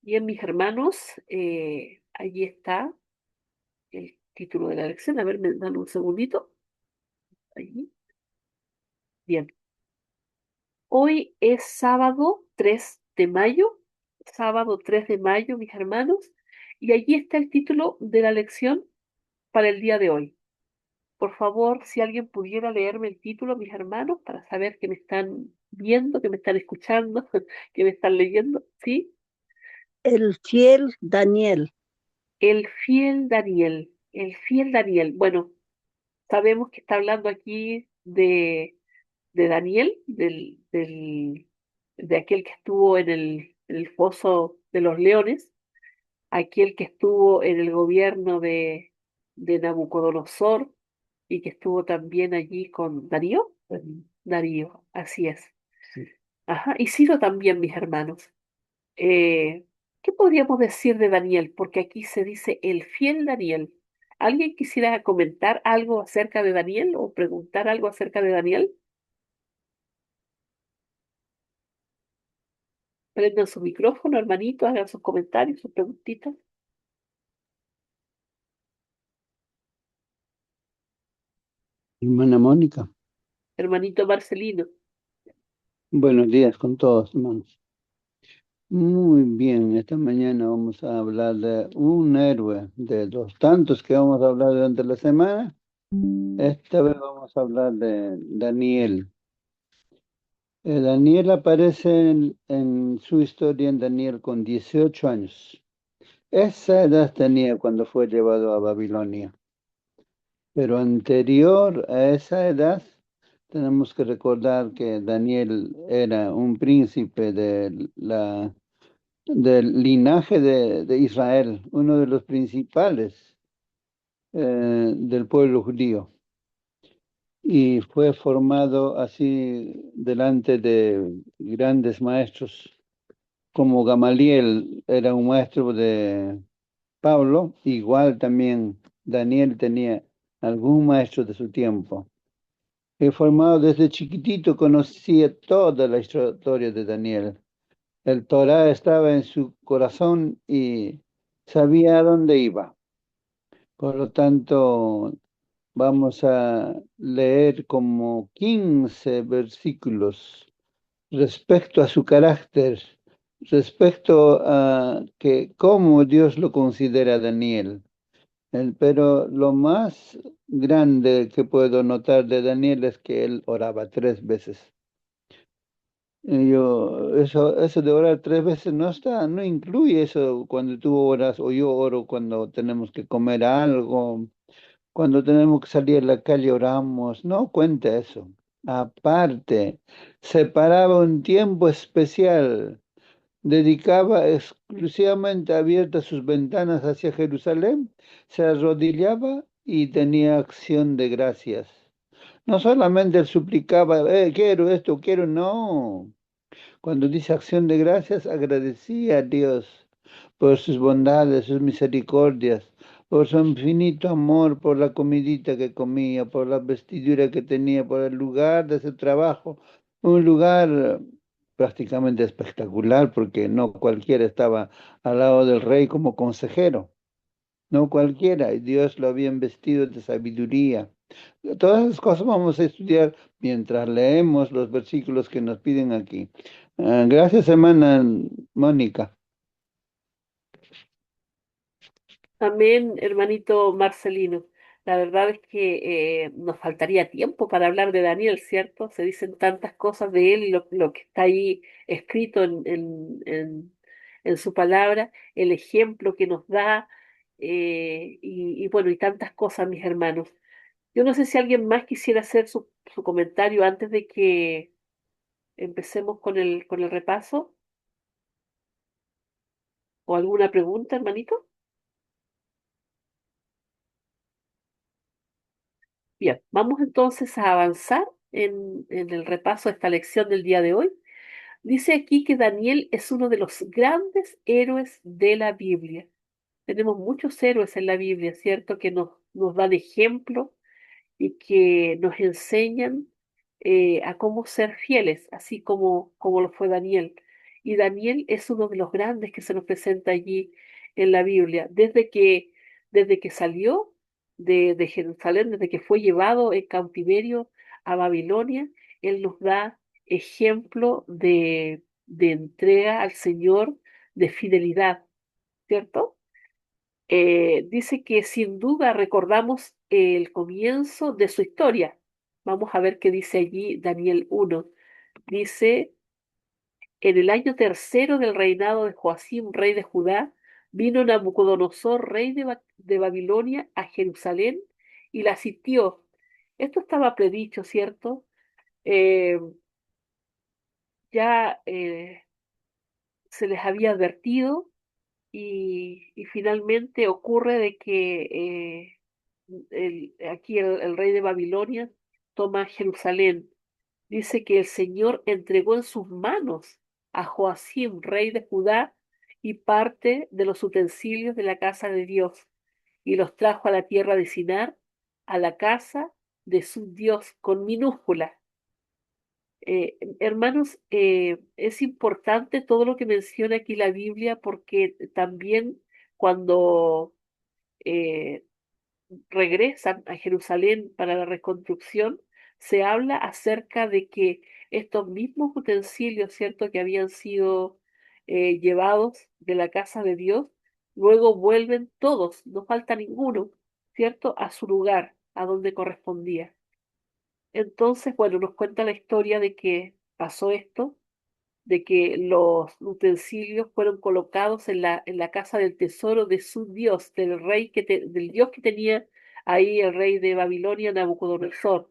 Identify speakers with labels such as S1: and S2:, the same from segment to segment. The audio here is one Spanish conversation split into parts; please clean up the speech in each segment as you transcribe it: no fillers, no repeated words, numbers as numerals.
S1: Bien, mis hermanos, allí está el título de la lección. A ver, me dan un segundito. Allí. Bien. Hoy es sábado 3 de mayo. Sábado 3 de mayo, mis hermanos. Y allí está el título de la lección para el día de hoy. Por favor, si alguien pudiera leerme el título, mis hermanos, para saber que me están viendo, que me están escuchando, que me están leyendo. ¿Sí?
S2: El fiel Daniel.
S1: El fiel Daniel. El fiel Daniel. Bueno. Sabemos que está hablando aquí de Daniel, de aquel que estuvo en el foso de los leones, aquel que estuvo en el gobierno de Nabucodonosor y que estuvo también allí con Darío. Darío, así es.
S2: Sí.
S1: Ajá, y Ciro también, mis hermanos. Eh, ¿Qué podríamos decir de Daniel? Porque aquí se dice el fiel Daniel. ¿Alguien quisiera comentar algo acerca de Daniel o preguntar algo acerca de Daniel? Prendan su micrófono, hermanito, hagan sus comentarios, sus preguntitas.
S2: Hermana Mónica.
S1: Hermanito Marcelino.
S2: Buenos días con todos, hermanos. Muy bien, esta mañana vamos a hablar de un héroe, de los tantos que vamos a hablar durante la semana. Esta vez vamos a hablar de Daniel. Daniel aparece en su historia en Daniel con 18 años. Esa edad tenía cuando fue llevado a Babilonia. Pero anterior a esa edad, tenemos que recordar que Daniel era un príncipe del linaje de Israel, uno de los principales del pueblo judío. Y fue formado así delante de grandes maestros, como Gamaliel era un maestro de Pablo, igual también Daniel tenía algún maestro de su tiempo. Formado desde chiquitito, conocía toda la historia de Daniel. El Torá estaba en su corazón y sabía a dónde iba. Por lo tanto, vamos a leer como 15 versículos respecto a su carácter, respecto a que cómo Dios lo considera a Daniel. Pero lo más grande que puedo notar de Daniel es que él oraba 3 veces. Eso de orar 3 veces no está, no incluye eso cuando tú oras o yo oro cuando tenemos que comer algo, cuando tenemos que salir a la calle oramos, no cuenta eso. Aparte, separaba un tiempo especial, dedicaba exclusivamente abiertas sus ventanas hacia Jerusalén, se arrodillaba y tenía acción de gracias. No solamente él suplicaba, quiero esto, quiero, no. Cuando dice acción de gracias, agradecía a Dios por sus bondades, sus misericordias, por su infinito amor, por la comidita que comía, por la vestidura que tenía, por el lugar de su trabajo. Un lugar prácticamente espectacular porque no cualquiera estaba al lado del rey como consejero. No cualquiera, y Dios lo había vestido de sabiduría. Todas esas cosas vamos a estudiar mientras leemos los versículos que nos piden aquí. Gracias, hermana Mónica.
S1: Amén, hermanito Marcelino. La verdad es que nos faltaría tiempo para hablar de Daniel, ¿cierto? Se dicen tantas cosas de él y lo que está ahí escrito en su palabra, el ejemplo que nos da, y bueno, y tantas cosas, mis hermanos. Yo no sé si alguien más quisiera hacer su comentario antes de que empecemos con el repaso o alguna pregunta, hermanito. Bien, vamos entonces a avanzar en el repaso de esta lección del día de hoy. Dice aquí que Daniel es uno de los grandes héroes de la Biblia. Tenemos muchos héroes en la Biblia, ¿cierto? Que nos dan ejemplo y que nos enseñan a cómo ser fieles, así como lo fue Daniel. Y Daniel es uno de los grandes que se nos presenta allí en la Biblia. Desde que salió de Jerusalén, desde que fue llevado en cautiverio a Babilonia, él nos da ejemplo de entrega al Señor, de fidelidad, ¿cierto? Dice que sin duda recordamos el comienzo de su historia. Vamos a ver qué dice allí Daniel 1. Dice, en el año tercero del reinado de Joacim, rey de Judá, vino Nabucodonosor, rey de Babilonia, a Jerusalén y la sitió. Esto estaba predicho, ¿cierto? Eh, ya se les había advertido y finalmente ocurre de que aquí el rey de Babilonia toma Jerusalén. Dice que el Señor entregó en sus manos a Joacim, rey de Judá, y parte de los utensilios de la casa de Dios, y los trajo a la tierra de Sinar, a la casa de su Dios, con minúscula. Hermanos, es importante todo lo que menciona aquí la Biblia porque también cuando eh, regresan a Jerusalén para la reconstrucción, se habla acerca de que estos mismos utensilios, ¿cierto?, que habían sido llevados de la casa de Dios, luego vuelven todos, no falta ninguno, ¿cierto?, a su lugar, a donde correspondía. Entonces, bueno, nos cuenta la historia de que pasó esto, de que los utensilios fueron colocados en la casa del tesoro de su Dios, del Dios que tenía ahí el rey de Babilonia, Nabucodonosor.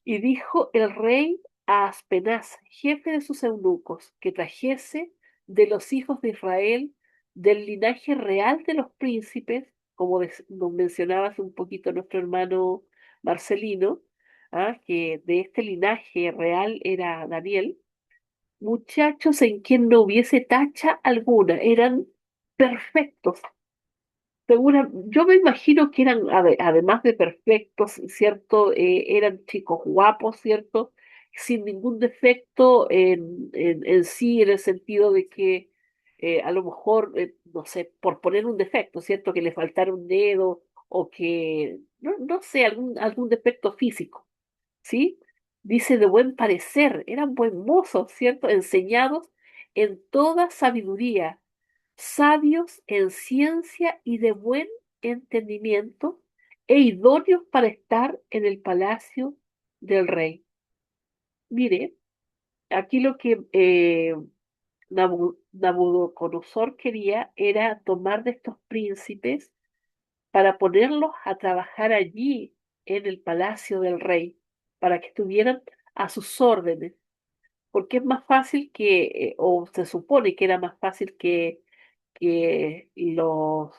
S1: Y dijo el rey a Aspenaz, jefe de sus eunucos, que trajese de los hijos de Israel, del linaje real de los príncipes, como nos mencionaba hace un poquito nuestro hermano Marcelino, que de este linaje real era Daniel, muchachos en quien no hubiese tacha alguna, eran perfectos. Yo me imagino que eran, además de perfectos, ¿cierto? Eran chicos guapos, ¿cierto? Sin ningún defecto en sí, en el sentido de que a lo mejor, no sé, por poner un defecto, ¿cierto? Que le faltara un dedo o que, no sé, algún defecto físico. ¿Sí? Dice de buen parecer, eran buen mozos, ¿cierto? Enseñados en toda sabiduría, sabios en ciencia y de buen entendimiento, e idóneos para estar en el palacio del rey. Mire, aquí lo que Nabucodonosor quería era tomar de estos príncipes para ponerlos a trabajar allí en el palacio del rey, para que estuvieran a sus órdenes, porque es más fácil o se supone que era más fácil que los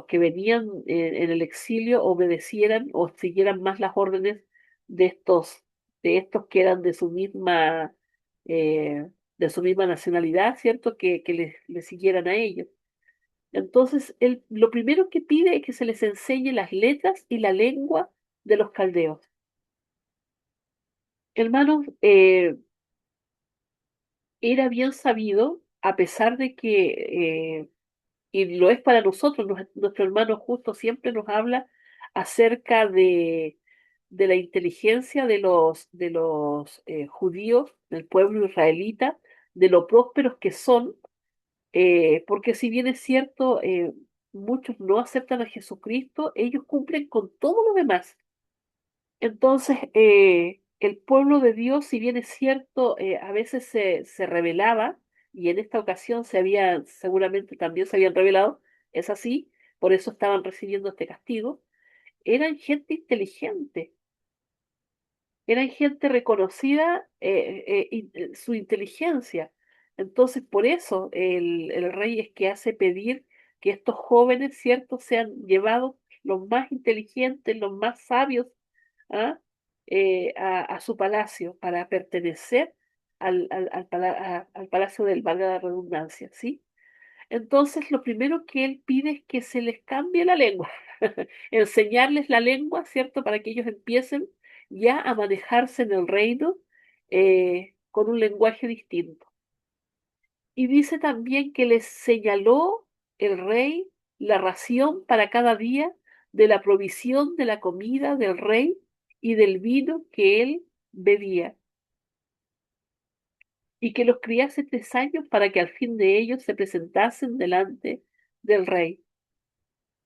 S1: que venían en el exilio obedecieran o siguieran más las órdenes de de estos que eran eh, de su misma nacionalidad, ¿cierto? Que les siguieran a ellos. Entonces, él lo primero que pide es que se les enseñe las letras y la lengua de los caldeos. Hermanos, era bien sabido, a pesar de que, y lo es para nosotros, nuestro hermano justo siempre nos habla acerca de la inteligencia de los judíos, del pueblo israelita, de lo prósperos que son, porque si bien es cierto, muchos no aceptan a Jesucristo, ellos cumplen con todo lo demás. Entonces, el pueblo de Dios, si bien es cierto, a veces se rebelaba, y en esta ocasión seguramente también se habían rebelado, es así, por eso estaban recibiendo este castigo, eran gente inteligente, eran gente reconocida su inteligencia. Entonces, por eso el rey es que hace pedir que estos jóvenes, ¿cierto?, sean llevados los más inteligentes, los más sabios, ¿ah? A su palacio para pertenecer al palacio del, valga la redundancia, ¿sí? Entonces, lo primero que él pide es que se les cambie la lengua, enseñarles la lengua, ¿cierto? Para que ellos empiecen ya a manejarse en el reino con un lenguaje distinto. Y dice también que les señaló el rey la ración para cada día de la provisión de la comida del rey y del vino que él bebía, y que los criase 3 años para que al fin de ellos se presentasen delante del rey.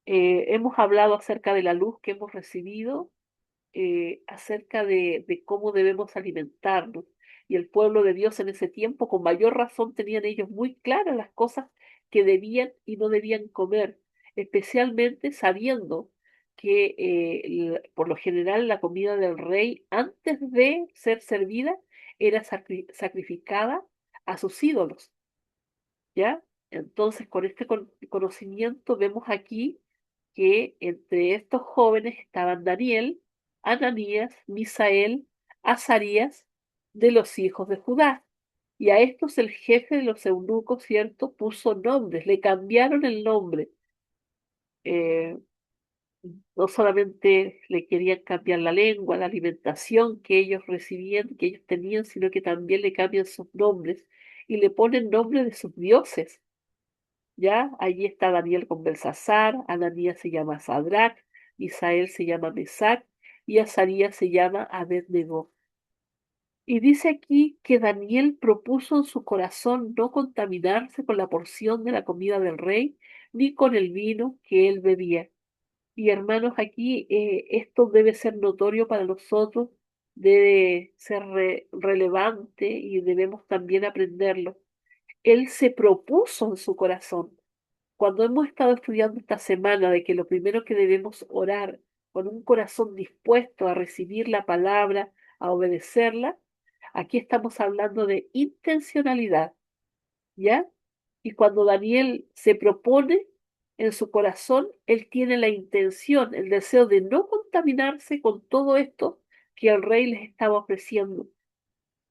S1: Hemos hablado acerca de la luz que hemos recibido, acerca de cómo debemos alimentarnos. Y el pueblo de Dios en ese tiempo, con mayor razón, tenían ellos muy claras las cosas que debían y no debían comer, especialmente sabiendo que por lo general la comida del rey, antes de ser servida, era sacrificada a sus ídolos, ¿ya? Entonces, con este conocimiento vemos aquí que entre estos jóvenes estaban Daniel, Ananías, Misael, Azarías, de los hijos de Judá. Y a estos el jefe de los eunucos, ¿cierto?, puso nombres, le cambiaron el nombre. Eh, no solamente le querían cambiar la lengua, la alimentación que ellos recibían, que ellos tenían, sino que también le cambian sus nombres y le ponen nombres de sus dioses. ¿Ya? Allí está Daniel con Belsasar, Ananías se llama Sadrach, Misael se llama Mesac y Azarías se llama Abednego. Y dice aquí que Daniel propuso en su corazón no contaminarse con la porción de la comida del rey, ni con el vino que él bebía. Y hermanos, aquí esto debe ser notorio para nosotros, debe ser relevante y debemos también aprenderlo. Él se propuso en su corazón cuando hemos estado estudiando esta semana de que lo primero que debemos orar con un corazón dispuesto a recibir la palabra, a obedecerla, aquí estamos hablando de intencionalidad, ¿ya? Y cuando Daniel se propone en su corazón, él tiene la intención, el deseo de no contaminarse con todo esto que el rey les estaba ofreciendo,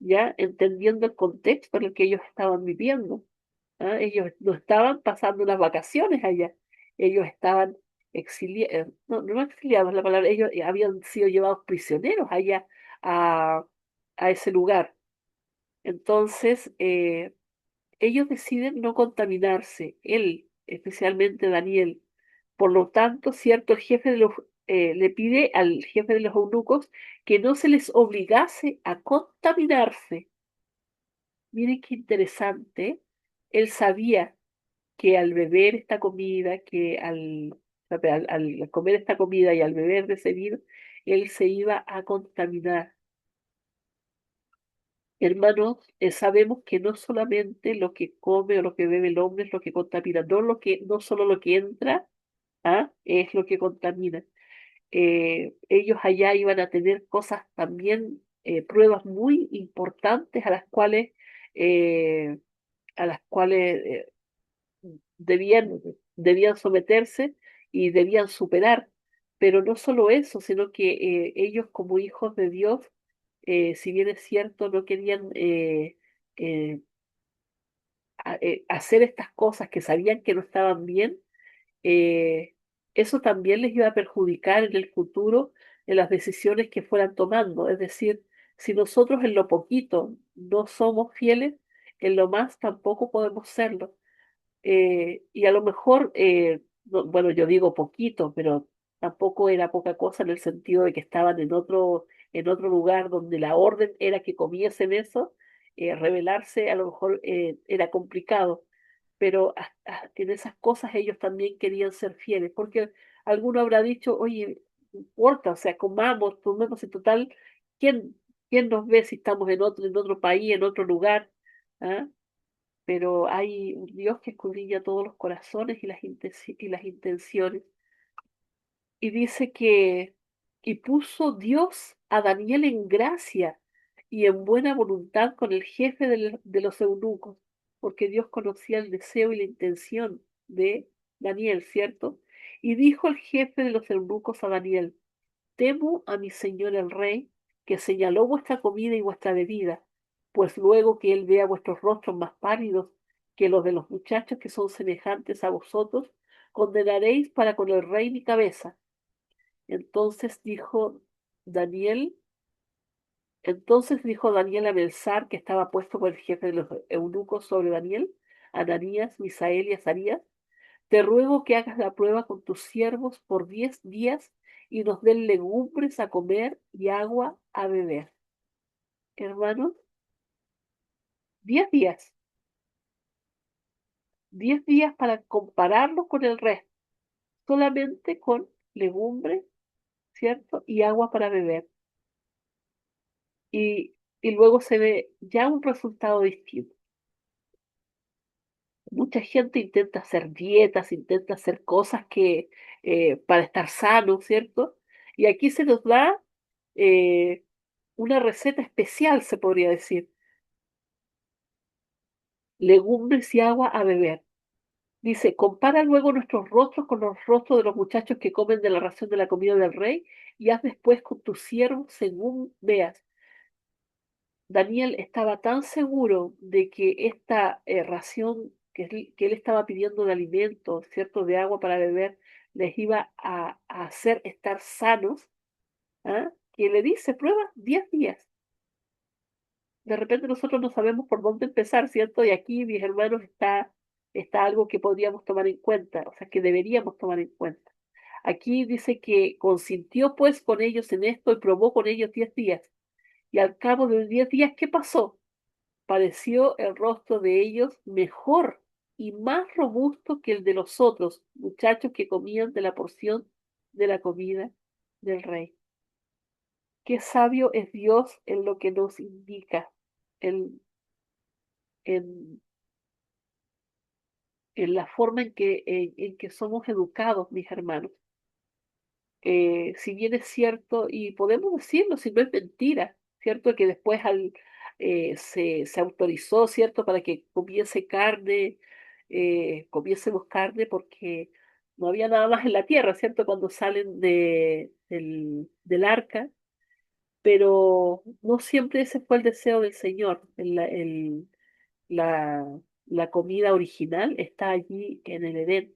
S1: ¿ya? Entendiendo el contexto en el que ellos estaban viviendo. ¿Ah? Ellos no estaban pasando unas vacaciones allá, ellos estaban exiliados, no, no exiliados la palabra, ellos habían sido llevados prisioneros allá a, a ese lugar. Entonces, ellos deciden no contaminarse, él, especialmente Daniel. Por lo tanto, cierto, el jefe de los, le pide al jefe de los eunucos que no se les obligase a contaminarse. Miren qué interesante, él sabía que al beber esta comida, al comer esta comida y al beber de ese vino, él se iba a contaminar. Hermanos, sabemos que no solamente lo que come o lo que bebe el hombre es lo que contamina, no solo lo que entra, es lo que contamina. Ellos allá iban a tener cosas también, pruebas muy importantes eh, a las cuales debían, debían someterse y debían superar. Pero no solo eso, sino que ellos como hijos de Dios, si bien es cierto, no querían eh, hacer estas cosas que sabían que no estaban bien, eh, eso también les iba a perjudicar en el futuro en las decisiones que fueran tomando. Es decir, si nosotros en lo poquito no somos fieles, en lo más tampoco podemos serlo. Y a lo mejor, bueno, yo digo poquito, pero tampoco era poca cosa en el sentido de que estaban en otro lugar donde la orden era que comiesen eso, rebelarse a lo mejor era complicado, pero en esas cosas ellos también querían ser fieles, porque alguno habrá dicho, oye, no importa, o sea, comamos, tomemos en total, ¿quién, quién nos ve si estamos en otro país, en otro lugar? ¿Ah? Pero hay un Dios que escudriña todos los corazones y las intenciones. Y dice y puso Dios a Daniel en gracia y en buena voluntad con el jefe de los eunucos, porque Dios conocía el deseo y la intención de Daniel, ¿cierto? Y dijo el jefe de los eunucos a Daniel, temo a mi señor el rey, que señaló vuestra comida y vuestra bebida, pues luego que él vea vuestros rostros más pálidos que los de los muchachos que son semejantes a vosotros, condenaréis para con el rey mi cabeza. Entonces dijo Daniel, entonces dijo Daniel a Belsar, que estaba puesto por el jefe de los eunucos sobre Daniel, Ananías, Misael y Azarías, te ruego que hagas la prueba con tus siervos por 10 días y nos den legumbres a comer y agua a beber. Hermanos, 10 días, 10 días para compararlo con el resto, solamente con legumbres, ¿cierto? Y agua para beber. Y, y luego se ve ya un resultado distinto. Mucha gente intenta hacer dietas, intenta hacer cosas que para estar sano, ¿cierto? Y aquí se nos da eh, una receta especial, se podría decir, legumbres y agua a beber. Dice, compara luego nuestros rostros con los rostros de los muchachos que comen de la ración de la comida del rey y haz después con tus siervos según veas. Daniel estaba tan seguro de que esta ración que él estaba pidiendo de alimento, ¿cierto?, de agua para beber, les iba a hacer estar sanos, ¿ah? Que le dice, prueba 10 días. De repente nosotros no sabemos por dónde empezar, ¿cierto? Y aquí, mis hermanos, está algo que podríamos tomar en cuenta, o sea, que deberíamos tomar en cuenta. Aquí dice que consintió pues con ellos en esto y probó con ellos 10 días. Y al cabo de 10 días, ¿qué pasó? Pareció el rostro de ellos mejor y más robusto que el de los otros muchachos que comían de la porción de la comida del rey. Qué sabio es Dios en lo que nos indica, en, en, en la forma en que somos educados, mis hermanos. Si bien es cierto, y podemos decirlo, si no es mentira, ¿cierto? Que después se autorizó, ¿cierto? Para que comiese carne, comiésemos carne porque no había nada más en la tierra, ¿cierto? Cuando salen del arca, pero no siempre ese fue el deseo del Señor. La, la comida original está allí en el Edén,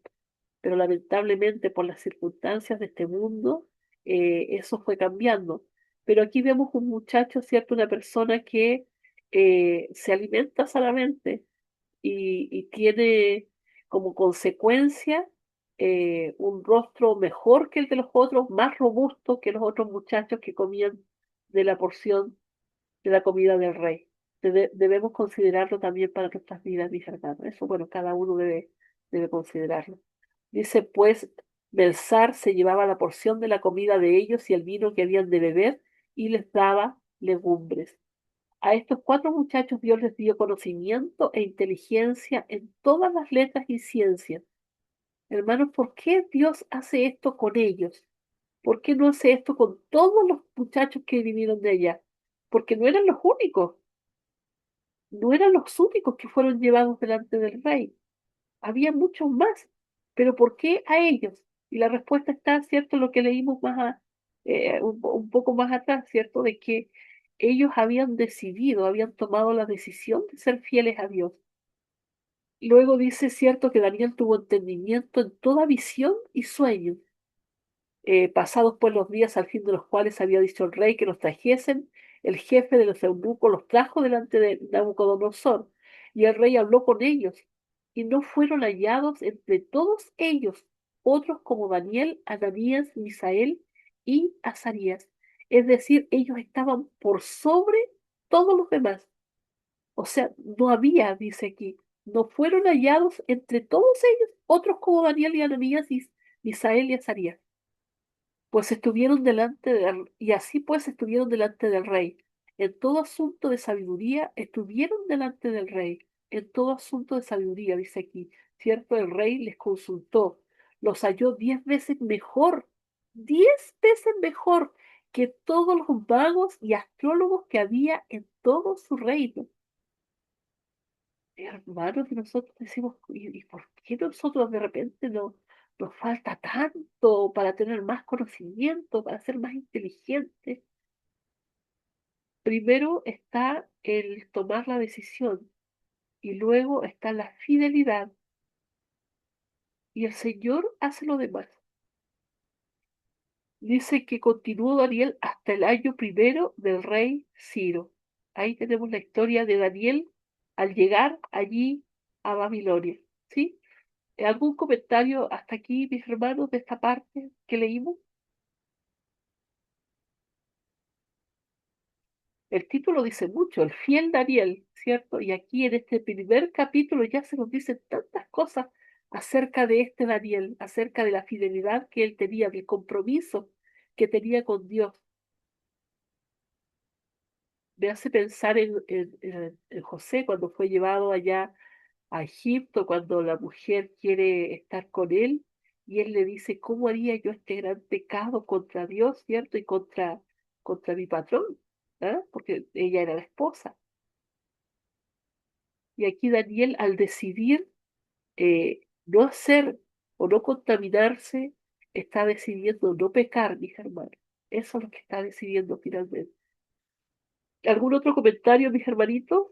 S1: pero lamentablemente por las circunstancias de este mundo, eso fue cambiando. Pero aquí vemos un muchacho, ¿cierto? Una persona que se alimenta sanamente y tiene como consecuencia un rostro mejor que el de los otros, más robusto que los otros muchachos que comían de la porción de la comida del rey. Debemos considerarlo también para nuestras vidas, mis hermanos. Eso, bueno, cada uno debe considerarlo. Dice, pues, Belsar se llevaba la porción de la comida de ellos y el vino que habían de beber y les daba legumbres. A estos 4 muchachos Dios les dio conocimiento e inteligencia en todas las letras y ciencias. Hermanos, ¿por qué Dios hace esto con ellos? ¿Por qué no hace esto con todos los muchachos que vinieron de allá? Porque no eran los únicos, no eran los únicos que fueron llevados delante del rey. Había muchos más, pero ¿por qué a ellos? Y la respuesta está, ¿cierto? Lo que leímos un poco más atrás, ¿cierto? De que ellos habían decidido, habían tomado la decisión de ser fieles a Dios. Luego dice, ¿cierto? Que Daniel tuvo entendimiento en toda visión y sueño. Pasados pues los días al fin de los cuales había dicho el rey que los trajesen, el jefe de los eunucos los trajo delante de Nabucodonosor, y el rey habló con ellos, y no fueron hallados entre todos ellos otros como Daniel, Ananías, Misael y Azarías. Es decir, ellos estaban por sobre todos los demás. O sea, no había, dice aquí, no fueron hallados entre todos ellos otros como Daniel y Ananías y Misael y Azarías pues estuvieron y así pues estuvieron delante del rey. En todo asunto de sabiduría estuvieron delante del rey. En todo asunto de sabiduría, dice aquí, cierto, el rey les consultó, los halló 10 veces mejor, 10 veces mejor que todos los magos y astrólogos que había en todo su reino. Hermanos, y nosotros decimos, ¿y por qué nosotros de repente nos falta tanto para tener más conocimiento, para ser más inteligentes? Primero está el tomar la decisión y luego está la fidelidad y el Señor hace lo demás. Dice que continuó Daniel hasta el año primero del rey Ciro. Ahí tenemos la historia de Daniel al llegar allí a Babilonia. ¿Sí? ¿Algún comentario hasta aquí, mis hermanos, de esta parte que leímos? El título dice mucho, el fiel Daniel, ¿cierto? Y aquí en este primer capítulo ya se nos dicen tantas cosas acerca de este Daniel, acerca de la fidelidad que él tenía, del compromiso que tenía con Dios. Me hace pensar en José cuando fue llevado allá a Egipto, cuando la mujer quiere estar con él y él le dice, ¿cómo haría yo este gran pecado contra Dios, ¿cierto? Y contra mi patrón, ¿ah? Porque ella era la esposa. Y aquí Daniel, al decidir no hacer o no contaminarse, está decidiendo no pecar, mis hermanos. Eso es lo que está decidiendo finalmente. ¿Algún otro comentario, mis hermanitos?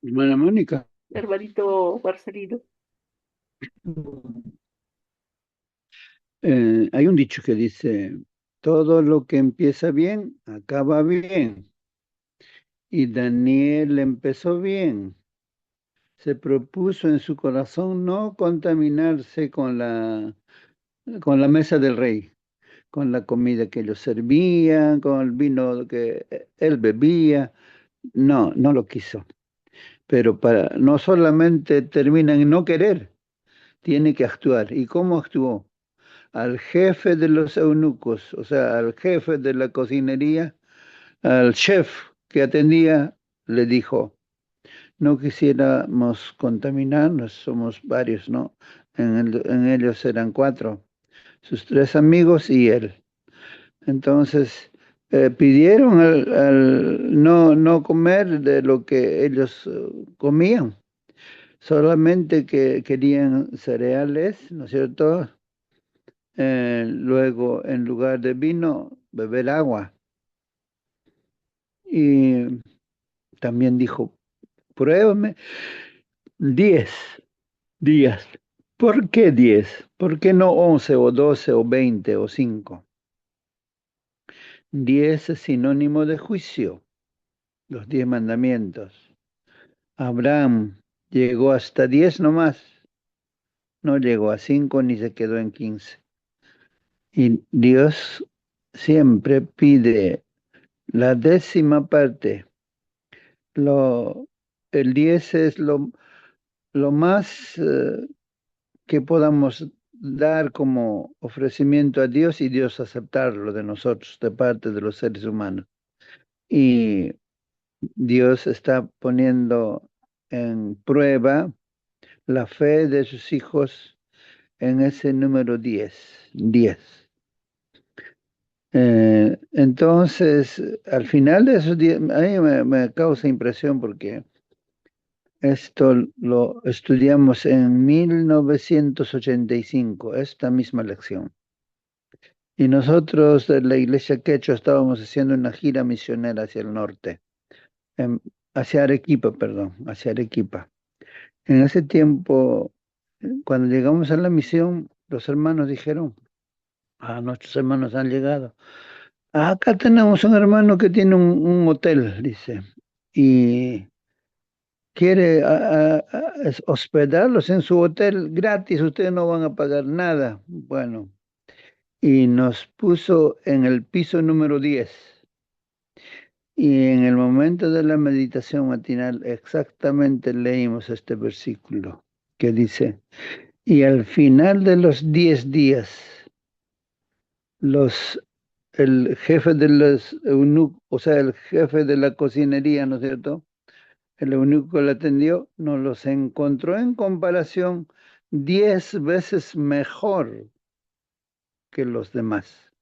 S2: Hermana Mónica,
S1: Hermanito Marcelino.
S2: hay un dicho que dice, todo lo que empieza bien, acaba bien. Y Daniel empezó bien. Se propuso en su corazón no contaminarse con la mesa del rey, con la comida que ellos servían, con el vino que él bebía. No, no lo quiso. Pero no solamente termina en no querer, tiene que actuar. ¿Y cómo actuó? Al jefe de los eunucos, o sea, al jefe de la cocinería, al chef que atendía, le dijo, no quisiéramos contaminarnos, somos varios, ¿no? En ellos eran cuatro, sus tres amigos y él. Entonces, pidieron no comer de lo que ellos comían, solamente que querían cereales, ¿no es cierto? Luego, en lugar de vino, beber agua. Y también dijo, pruébame 10 días. ¿Por qué 10? ¿Por qué no 11 o 12 o 20 o 5? 10 es sinónimo de juicio, los 10 mandamientos. Abraham llegó hasta 10 nomás, no llegó a 5 ni se quedó en 15. Y Dios siempre pide la décima parte. Lo, el 10 es lo más que podamos dar como ofrecimiento a Dios y Dios aceptarlo de nosotros, de parte de los seres humanos. Y Dios está poniendo en prueba la fe de sus hijos en ese número 10. Entonces, al final de esos 10, a mí me causa impresión porque esto lo estudiamos en 1985, esta misma lección. Y nosotros de la iglesia Quechua estábamos haciendo una gira misionera hacia el norte, hacia Arequipa, perdón, hacia Arequipa. En ese tiempo, cuando llegamos a la misión, los hermanos dijeron, nuestros hermanos han llegado. Acá tenemos un hermano que tiene un hotel, dice, y quiere hospedarlos en su hotel gratis, ustedes no van a pagar nada. Bueno, y nos puso en el piso número 10. Y en el momento de la meditación matinal exactamente leímos este versículo que dice, y al final de los 10 días, los, el jefe de los eunucos, o sea, el jefe de la cocinería, ¿no es cierto? El eunuco que le atendió, nos los encontró en comparación 10 veces mejor que los demás.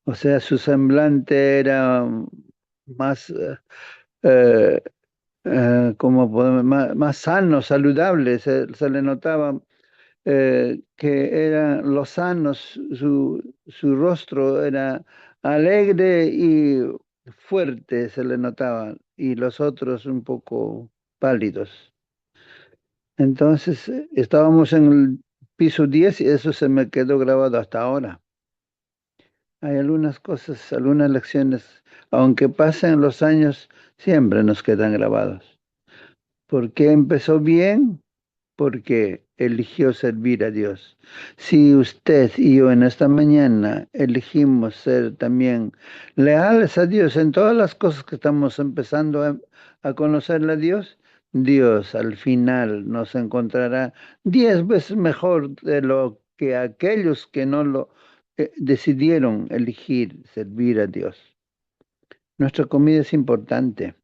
S2: O sea, su semblante era más, eh, como podemos, más sano, saludable, se le notaba que eran los sanos, su rostro era alegre y fuerte, se le notaba, y los otros un poco pálidos. Entonces, estábamos en el piso 10 y eso se me quedó grabado hasta ahora. Hay algunas cosas, algunas lecciones, aunque pasen los años, siempre nos quedan grabados. ¿Por qué empezó bien? Porque eligió servir a Dios. Si usted y yo en esta mañana elegimos ser también leales a Dios en todas las cosas que estamos empezando a conocerle a Dios, Dios al final nos encontrará 10 veces mejor de lo que aquellos que no lo decidieron elegir servir a Dios. Nuestra comida es importante,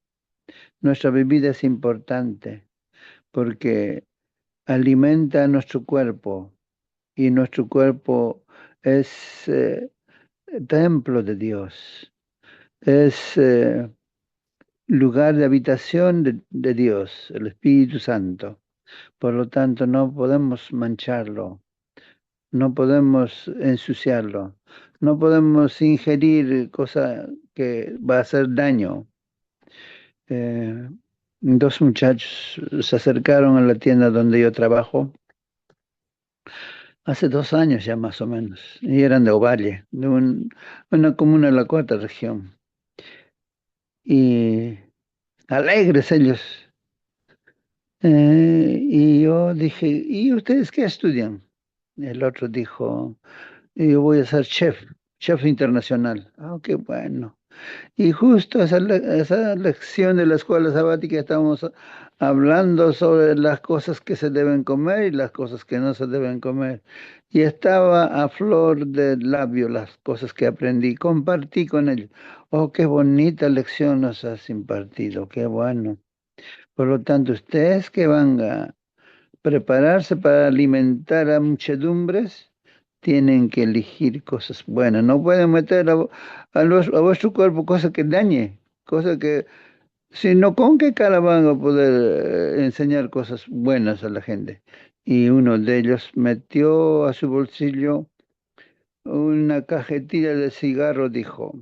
S2: nuestra bebida es importante, porque alimenta nuestro cuerpo y nuestro cuerpo es templo de Dios, es lugar de habitación de Dios, el Espíritu Santo. Por lo tanto, no podemos mancharlo, no podemos ensuciarlo, no podemos ingerir cosa que va a hacer daño. Eh, Dos muchachos se acercaron a la tienda donde yo trabajo hace 2 años ya más o menos, y eran de Ovalle, de una comuna de la cuarta región. Y alegres ellos. Y yo dije, ¿y ustedes qué estudian? El otro dijo, yo voy a ser chef, chef internacional. Ah, qué bueno. Y justo esa lección de la escuela sabática estamos hablando sobre las cosas que se deben comer y las cosas que no se deben comer. Y estaba a flor de labio las cosas que aprendí. Compartí con ellos. Oh, qué bonita lección nos has impartido, qué bueno. Por lo tanto, ustedes que van a prepararse para alimentar a muchedumbres, tienen que elegir cosas buenas. No pueden meter a vuestro cuerpo cosas que dañe, cosas que, si no, ¿con qué cara van a poder enseñar cosas buenas a la gente? Y uno de ellos metió a su bolsillo una cajetilla de cigarro, dijo,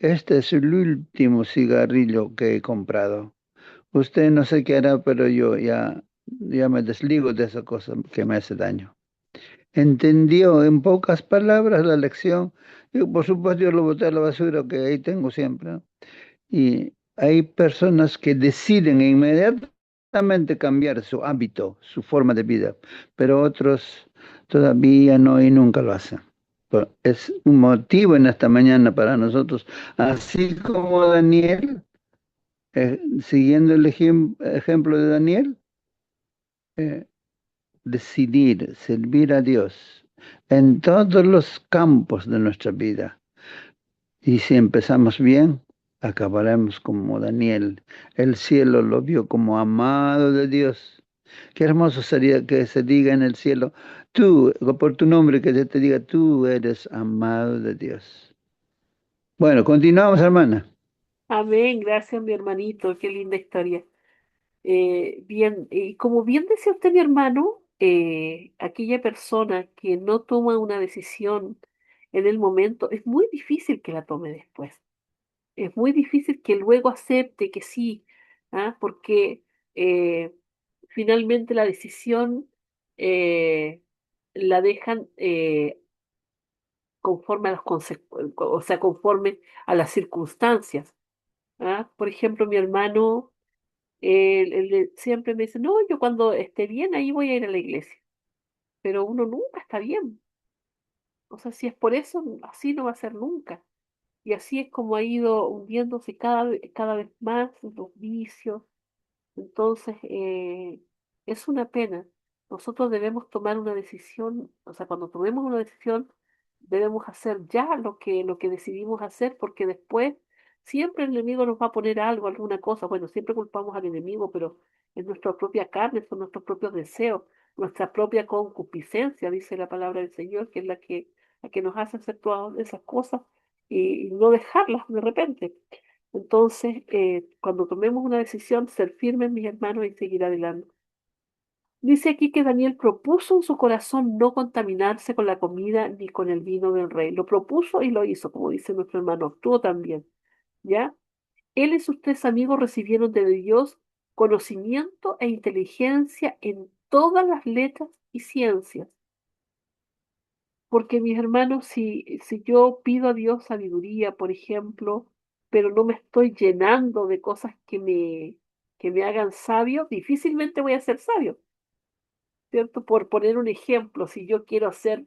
S2: este es el último cigarrillo que he comprado. Usted no sé qué hará, pero yo ya me desligo de esa cosa que me hace daño. Entendió en pocas palabras la lección. Y por supuesto yo lo boté a la basura que ahí tengo siempre, ¿no? Y hay personas que deciden inmediatamente cambiar su hábito, su forma de vida, pero otros todavía no y nunca lo hacen. Es un motivo en esta mañana para nosotros, así como Daniel, siguiendo el ejemplo de Daniel, eh, decidir servir a Dios en todos los campos de nuestra vida. Y si empezamos bien, acabaremos como Daniel. El cielo lo vio como amado de Dios. Qué hermoso sería que se diga en el cielo, tú, por tu nombre, que se te diga, tú eres amado de Dios. Bueno, continuamos, hermana.
S1: Amén, gracias mi hermanito, qué linda historia. Bien, y como bien decía usted, mi hermano, aquella persona que no toma una decisión en el momento, es muy difícil que la tome después. Es muy difícil que luego acepte que sí, ¿ah? Porque eh, finalmente la decisión la dejan conforme a o sea, conforme a las circunstancias. ¿Ah? Por ejemplo, mi hermano siempre me dice, no, yo cuando esté bien ahí voy a ir a la iglesia, pero uno nunca está bien. O sea, si es por eso, así no va a ser nunca. Y así es como ha ido hundiéndose cada vez más los vicios. Entonces, es una pena. Nosotros debemos tomar una decisión, o sea, cuando tomemos una decisión, debemos hacer ya lo que decidimos hacer, porque después siempre el enemigo nos va a poner algo, alguna cosa. Bueno, siempre culpamos al enemigo, pero es nuestra propia carne, son nuestros propios deseos, nuestra propia concupiscencia, dice la palabra del Señor, que es la que nos hace hacer todas esas cosas y no dejarlas de repente. Entonces, cuando tomemos una decisión, ser firmes, mis hermanos, y seguir adelante. Dice aquí que Daniel propuso en su corazón no contaminarse con la comida ni con el vino del rey. Lo propuso y lo hizo, como dice nuestro hermano, actuó también. ¿Ya? Él y sus tres amigos recibieron de Dios conocimiento e inteligencia en todas las letras y ciencias. Porque mis hermanos, si yo pido a Dios sabiduría, por ejemplo, pero no me estoy llenando de cosas que me hagan sabio, difícilmente voy a ser sabio, ¿cierto? Por poner un ejemplo, si yo quiero ser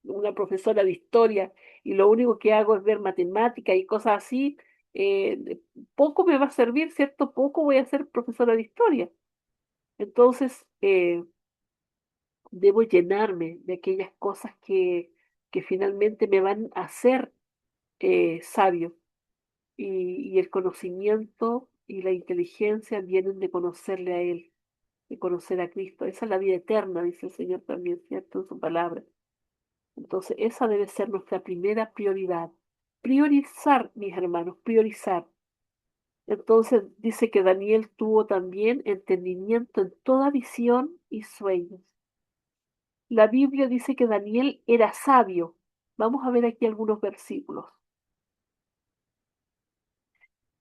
S1: una profesora de historia y lo único que hago es ver matemática y cosas así, poco me va a servir, ¿cierto? Poco voy a ser profesora de historia. Entonces, debo llenarme de aquellas cosas que finalmente me van a hacer sabio. Y el conocimiento y la inteligencia vienen de conocerle a Él, de conocer a Cristo. Esa es la vida eterna, dice el Señor también, ¿cierto? En su palabra. Entonces, esa debe ser nuestra primera prioridad. Priorizar, mis hermanos, priorizar. Entonces, dice que Daniel tuvo también entendimiento en toda visión y sueños. La Biblia dice que Daniel era sabio. Vamos a ver aquí algunos versículos.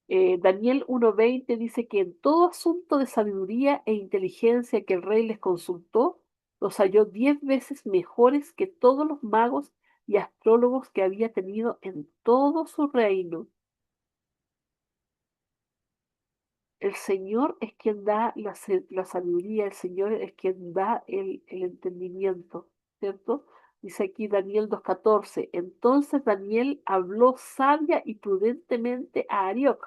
S1: Daniel 1:20 dice que en todo asunto de sabiduría e inteligencia que el rey les consultó, los halló 10 veces mejores que todos los magos y astrólogos que había tenido en todo su reino. El Señor es quien da la sabiduría, el Señor es quien da el entendimiento, ¿cierto? Dice aquí Daniel 2:14. Entonces Daniel habló sabia y prudentemente a Arioc,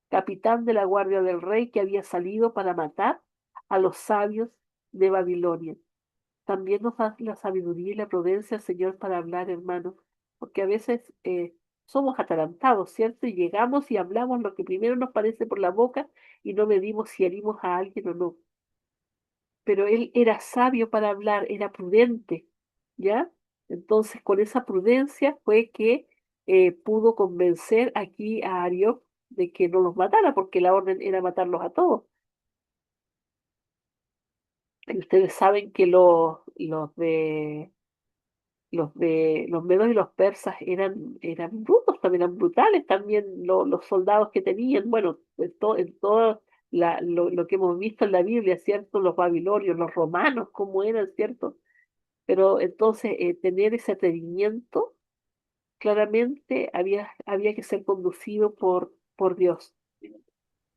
S1: capitán de la guardia del rey que había salido para matar a los sabios de Babilonia. También nos da la sabiduría y la prudencia, Señor, para hablar, hermano, porque a veces somos atarantados, ¿cierto? Y llegamos y hablamos lo que primero nos parece por la boca y no medimos si herimos a alguien o no. Pero él era sabio para hablar, era prudente, ¿ya? Entonces, con esa prudencia fue que pudo convencer aquí a Arioc de que no los matara, porque la orden era matarlos a todos. Y ustedes saben que los medos y los persas eran brutos, también eran brutales, también los soldados que tenían, bueno, en todo lo que hemos visto en la Biblia, ¿cierto? Los babilonios, los romanos, cómo eran, ¿cierto? Pero entonces tener ese atrevimiento, claramente había que ser conducido por Dios.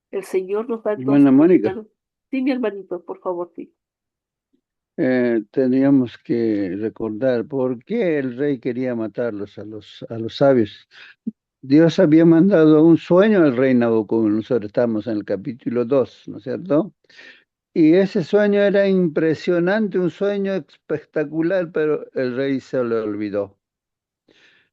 S1: El Señor nos da
S2: Hermana
S1: entonces, mis
S2: Mónica,
S1: hermanos. Sí, mi hermanito, por favor, sí.
S2: teníamos que recordar por qué el rey quería matarlos a los sabios. Dios había mandado un sueño al rey Nabucodonosor, estamos en el capítulo 2, ¿no es cierto? Y ese sueño era impresionante, un sueño espectacular, pero el rey se lo olvidó.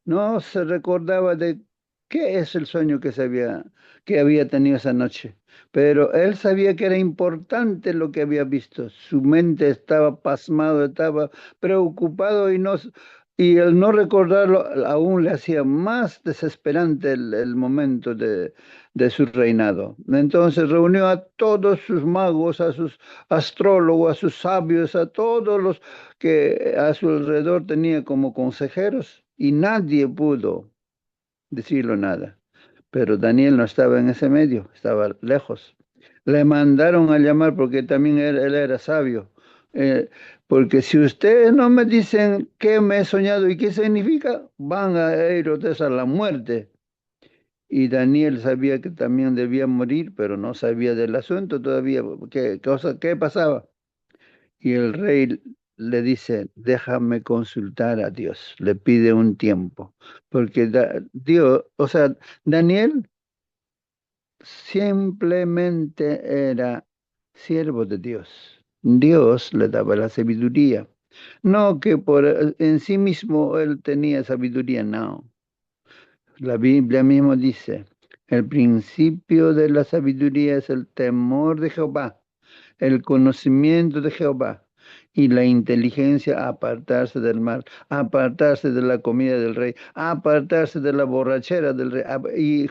S2: No se recordaba de qué es el sueño que había tenido esa noche, pero él sabía que era importante lo que había visto. Su mente estaba pasmado, estaba preocupado y el no recordarlo aún le hacía más desesperante el momento de su reinado. Entonces reunió a todos sus magos, a sus astrólogos, a sus sabios, a todos los que a su alrededor tenía como consejeros y nadie pudo decirlo nada. Pero Daniel no estaba en ese medio, estaba lejos. Le mandaron a llamar porque también él era sabio. Eh, Porque si ustedes no me dicen qué me he soñado y qué significa, van a ir ustedes a la muerte. Y Daniel sabía que también debía morir, pero no sabía del asunto todavía, qué pasaba. Y el rey le dice, déjame consultar a Dios, le pide un tiempo, porque Dios, o sea, Daniel simplemente era siervo de Dios. Dios le daba la sabiduría. No que en sí mismo él tenía sabiduría, no. La Biblia mismo dice, el principio de la sabiduría es el temor de Jehová, el conocimiento de Jehová y la inteligencia, apartarse del mal, apartarse de la comida del rey, apartarse de la borrachera del rey.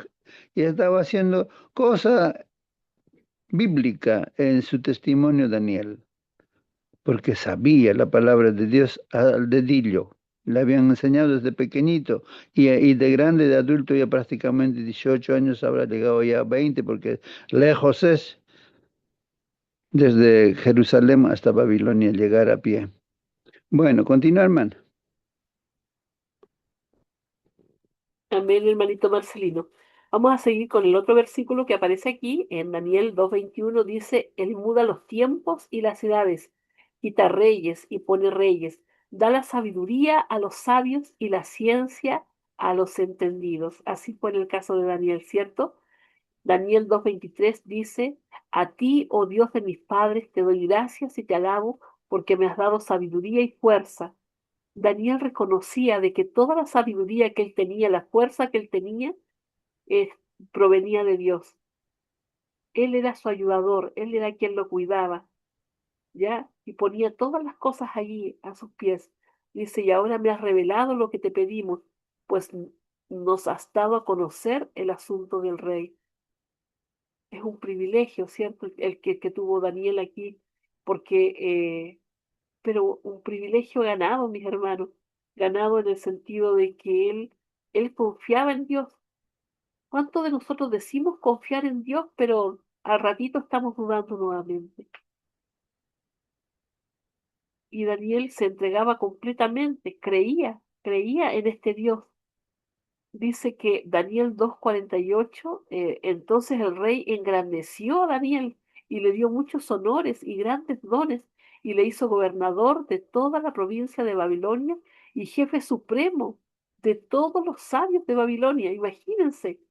S2: Y estaba haciendo cosa bíblica en su testimonio Daniel, porque sabía la palabra de Dios al dedillo. Le habían enseñado desde pequeñito y de grande, de adulto, ya prácticamente 18 años, habrá llegado ya a 20, porque lejos es desde Jerusalén hasta Babilonia llegar a pie. Bueno, continúa, hermano.
S1: Amén, hermanito Marcelino. Vamos a seguir con el otro versículo que aparece aquí, en Daniel 2:21, dice, Él muda los tiempos y las edades, quita reyes y pone reyes, da la sabiduría a los sabios y la ciencia a los entendidos. Así fue en el caso de Daniel, ¿cierto? Daniel 2:23 dice, A ti, oh Dios de mis padres, te doy gracias y te alabo porque me has dado sabiduría y fuerza. Daniel reconocía de que toda la sabiduría que él tenía, la fuerza que él tenía, eh, provenía de Dios. Él era su ayudador, él era quien lo cuidaba, ¿ya? Y ponía todas las cosas allí a sus pies. Dice, y ahora me has revelado lo que te pedimos, pues nos has dado a conocer el asunto del rey. Es un privilegio, ¿cierto? El que tuvo Daniel aquí, porque, pero un privilegio ganado, mis hermanos, ganado en el sentido de que él confiaba en Dios. ¿Cuántos de nosotros decimos confiar en Dios, pero al ratito estamos dudando nuevamente? Y Daniel se entregaba completamente, creía en este Dios. Dice que Daniel 2:48, entonces el rey engrandeció a Daniel y le dio muchos honores y grandes dones y le hizo gobernador de toda la provincia de Babilonia y jefe supremo de todos los sabios de Babilonia. Imagínense,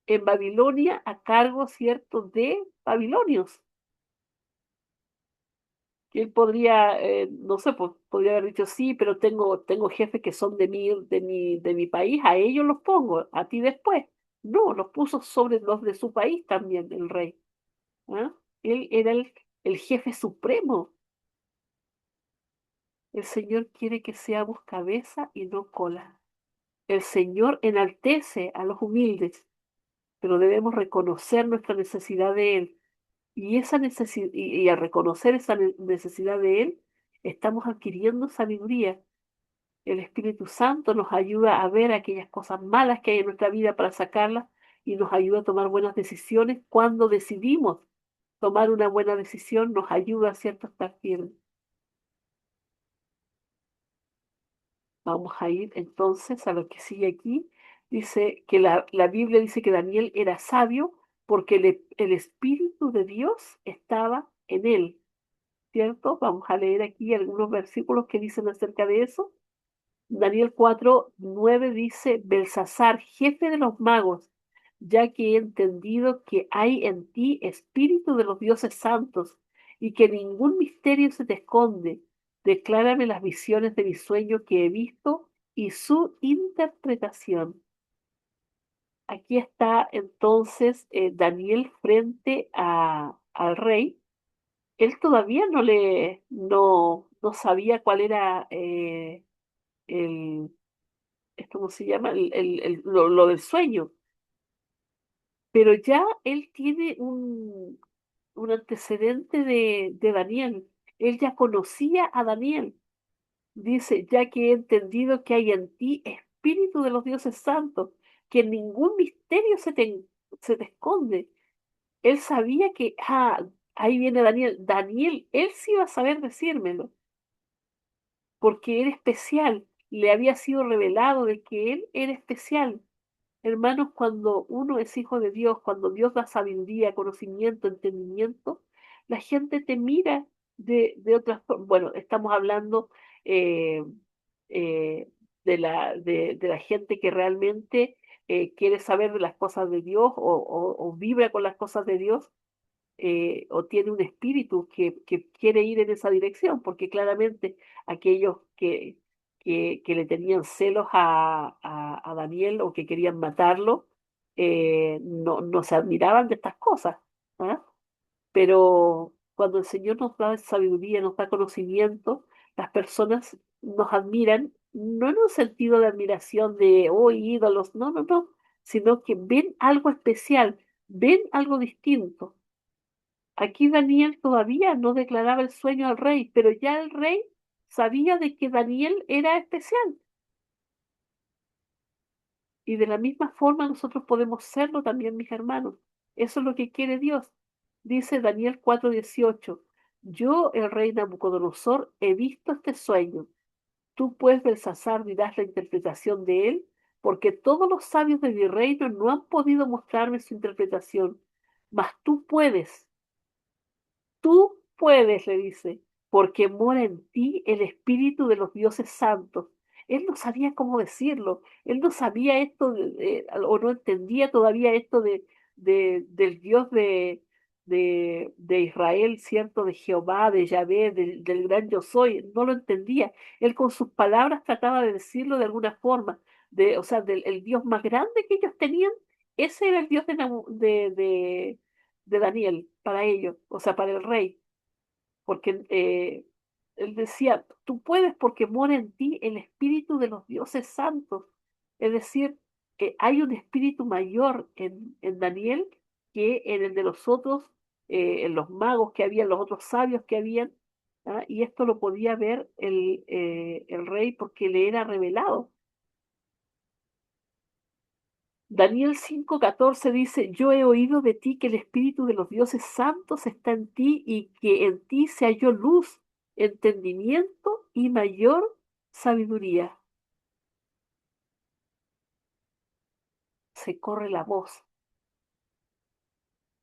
S1: en Babilonia a cargo, ¿cierto?, de babilonios. Que él podría, no sé, podría haber dicho sí, pero tengo jefes que son de mi país, a ellos los pongo, a ti después. No, los puso sobre los de su país también, el rey. ¿Ah? Él era el jefe supremo. El Señor quiere que seamos cabeza y no cola. El Señor enaltece a los humildes, pero debemos reconocer nuestra necesidad de Él. Y al reconocer esa necesidad de Él, estamos adquiriendo sabiduría. El Espíritu Santo nos ayuda a ver aquellas cosas malas que hay en nuestra vida para sacarlas y nos ayuda a tomar buenas decisiones. Cuando decidimos tomar una buena decisión, nos ayuda, ¿cierto?, a estar firmes. Vamos a ir entonces a lo que sigue aquí. Dice que la Biblia dice que Daniel era sabio porque el Espíritu de Dios estaba en él, ¿cierto? Vamos a leer aquí algunos versículos que dicen acerca de eso. Daniel 4:9 dice, Belsasar, jefe de los magos, ya que he entendido que hay en ti espíritu de los dioses santos y que ningún misterio se te esconde, declárame las visiones de mi sueño que he visto y su interpretación. Aquí está entonces Daniel frente al rey. Él todavía no sabía cuál era el ¿cómo se llama? Lo del sueño. Pero ya él tiene un antecedente de Daniel. Él ya conocía a Daniel. Dice, ya que he entendido que hay en ti espíritu de los dioses santos, que ningún misterio se te esconde. Él sabía que, ahí viene Daniel. Daniel, él sí iba a saber decírmelo, porque era especial. Le había sido revelado de que él era especial. Hermanos, cuando uno es hijo de Dios, cuando Dios da sabiduría, conocimiento, entendimiento, la gente te mira de otras formas. Bueno, estamos hablando eh, eh, de la gente que realmente quiere saber de las cosas de Dios o vibra con las cosas de Dios, o tiene un espíritu que quiere ir en esa dirección, porque claramente aquellos que le tenían celos a Daniel o que querían matarlo, no se admiraban de estas cosas. ¿Ah? Pero cuando el Señor nos da sabiduría, nos da conocimiento, las personas nos admiran, no en un sentido de admiración de, oh, ídolos, no, no, no, sino que ven algo especial, ven algo distinto. Aquí Daniel todavía no declaraba el sueño al rey, pero ya el rey sabía de que Daniel era especial. Y de la misma forma nosotros podemos serlo también, mis hermanos. Eso es lo que quiere Dios. Dice Daniel 4:18, yo, el rey Nabucodonosor, he visto este sueño. Tú, pues, Belsasar, dirás la interpretación de él. porque todos los sabios de mi reino no han podido mostrarme su interpretación, mas tú puedes. Tú puedes, le dice, porque mora en ti el espíritu de los dioses santos. Él no sabía cómo decirlo, él no sabía esto o no entendía todavía esto del Dios de Israel, ¿cierto? De Jehová, de Yahvé, del gran yo soy, no lo entendía. Él con sus palabras trataba de decirlo de alguna forma, o sea, del el Dios más grande que ellos tenían, ese era el Dios de Daniel para ellos, o sea, para el rey, porque él decía, tú puedes porque mora en ti el espíritu de los dioses santos. Es decir, hay un espíritu mayor en Daniel que en el de los otros, en los magos que habían, los otros sabios que habían, ¿ah? Y esto lo podía ver el rey porque le era revelado. Daniel 5:14 dice, yo he oído de ti que el espíritu de los dioses santos está en ti y que en ti se halló luz, entendimiento y mayor sabiduría. Se corre la voz.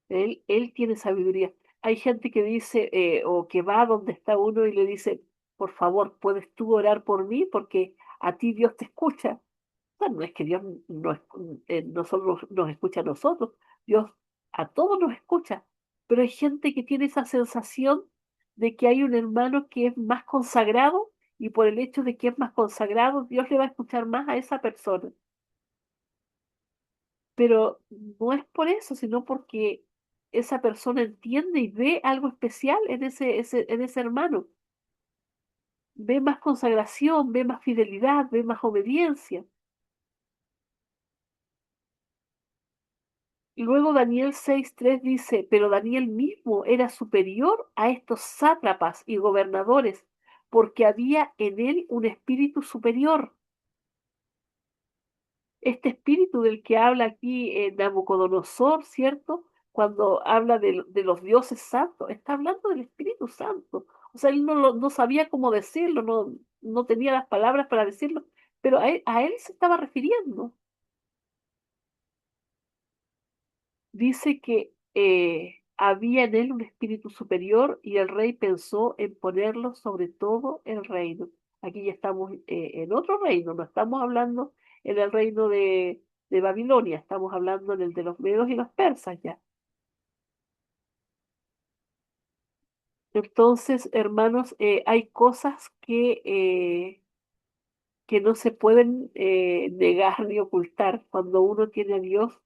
S1: Él tiene sabiduría. Hay gente que dice, o que va donde está uno y le dice, por favor, ¿puedes tú orar por mí? Porque a ti Dios te escucha. No es que Dios no solo nos escucha a nosotros, Dios a todos nos escucha, pero hay gente que tiene esa sensación de que hay un hermano que es más consagrado y por el hecho de que es más consagrado, Dios le va a escuchar más a esa persona. Pero no es por eso, sino porque esa persona entiende y ve algo especial en en ese hermano. Ve más consagración, ve más fidelidad, ve más obediencia. Y luego Daniel 6:3 dice, pero Daniel mismo era superior a estos sátrapas y gobernadores, porque había en él un espíritu superior. Este espíritu del que habla aquí Nabucodonosor, ¿cierto? Cuando habla de los dioses santos, está hablando del Espíritu Santo. O sea, él no sabía cómo decirlo, no tenía las palabras para decirlo, pero a él se estaba refiriendo. Dice que había en él un espíritu superior y el rey pensó en ponerlo sobre todo el reino. Aquí ya estamos en otro reino, no estamos hablando en el reino de Babilonia, estamos hablando en el de los medos y los persas ya. Entonces, hermanos, hay cosas que no se pueden negar ni ocultar cuando uno tiene a Dios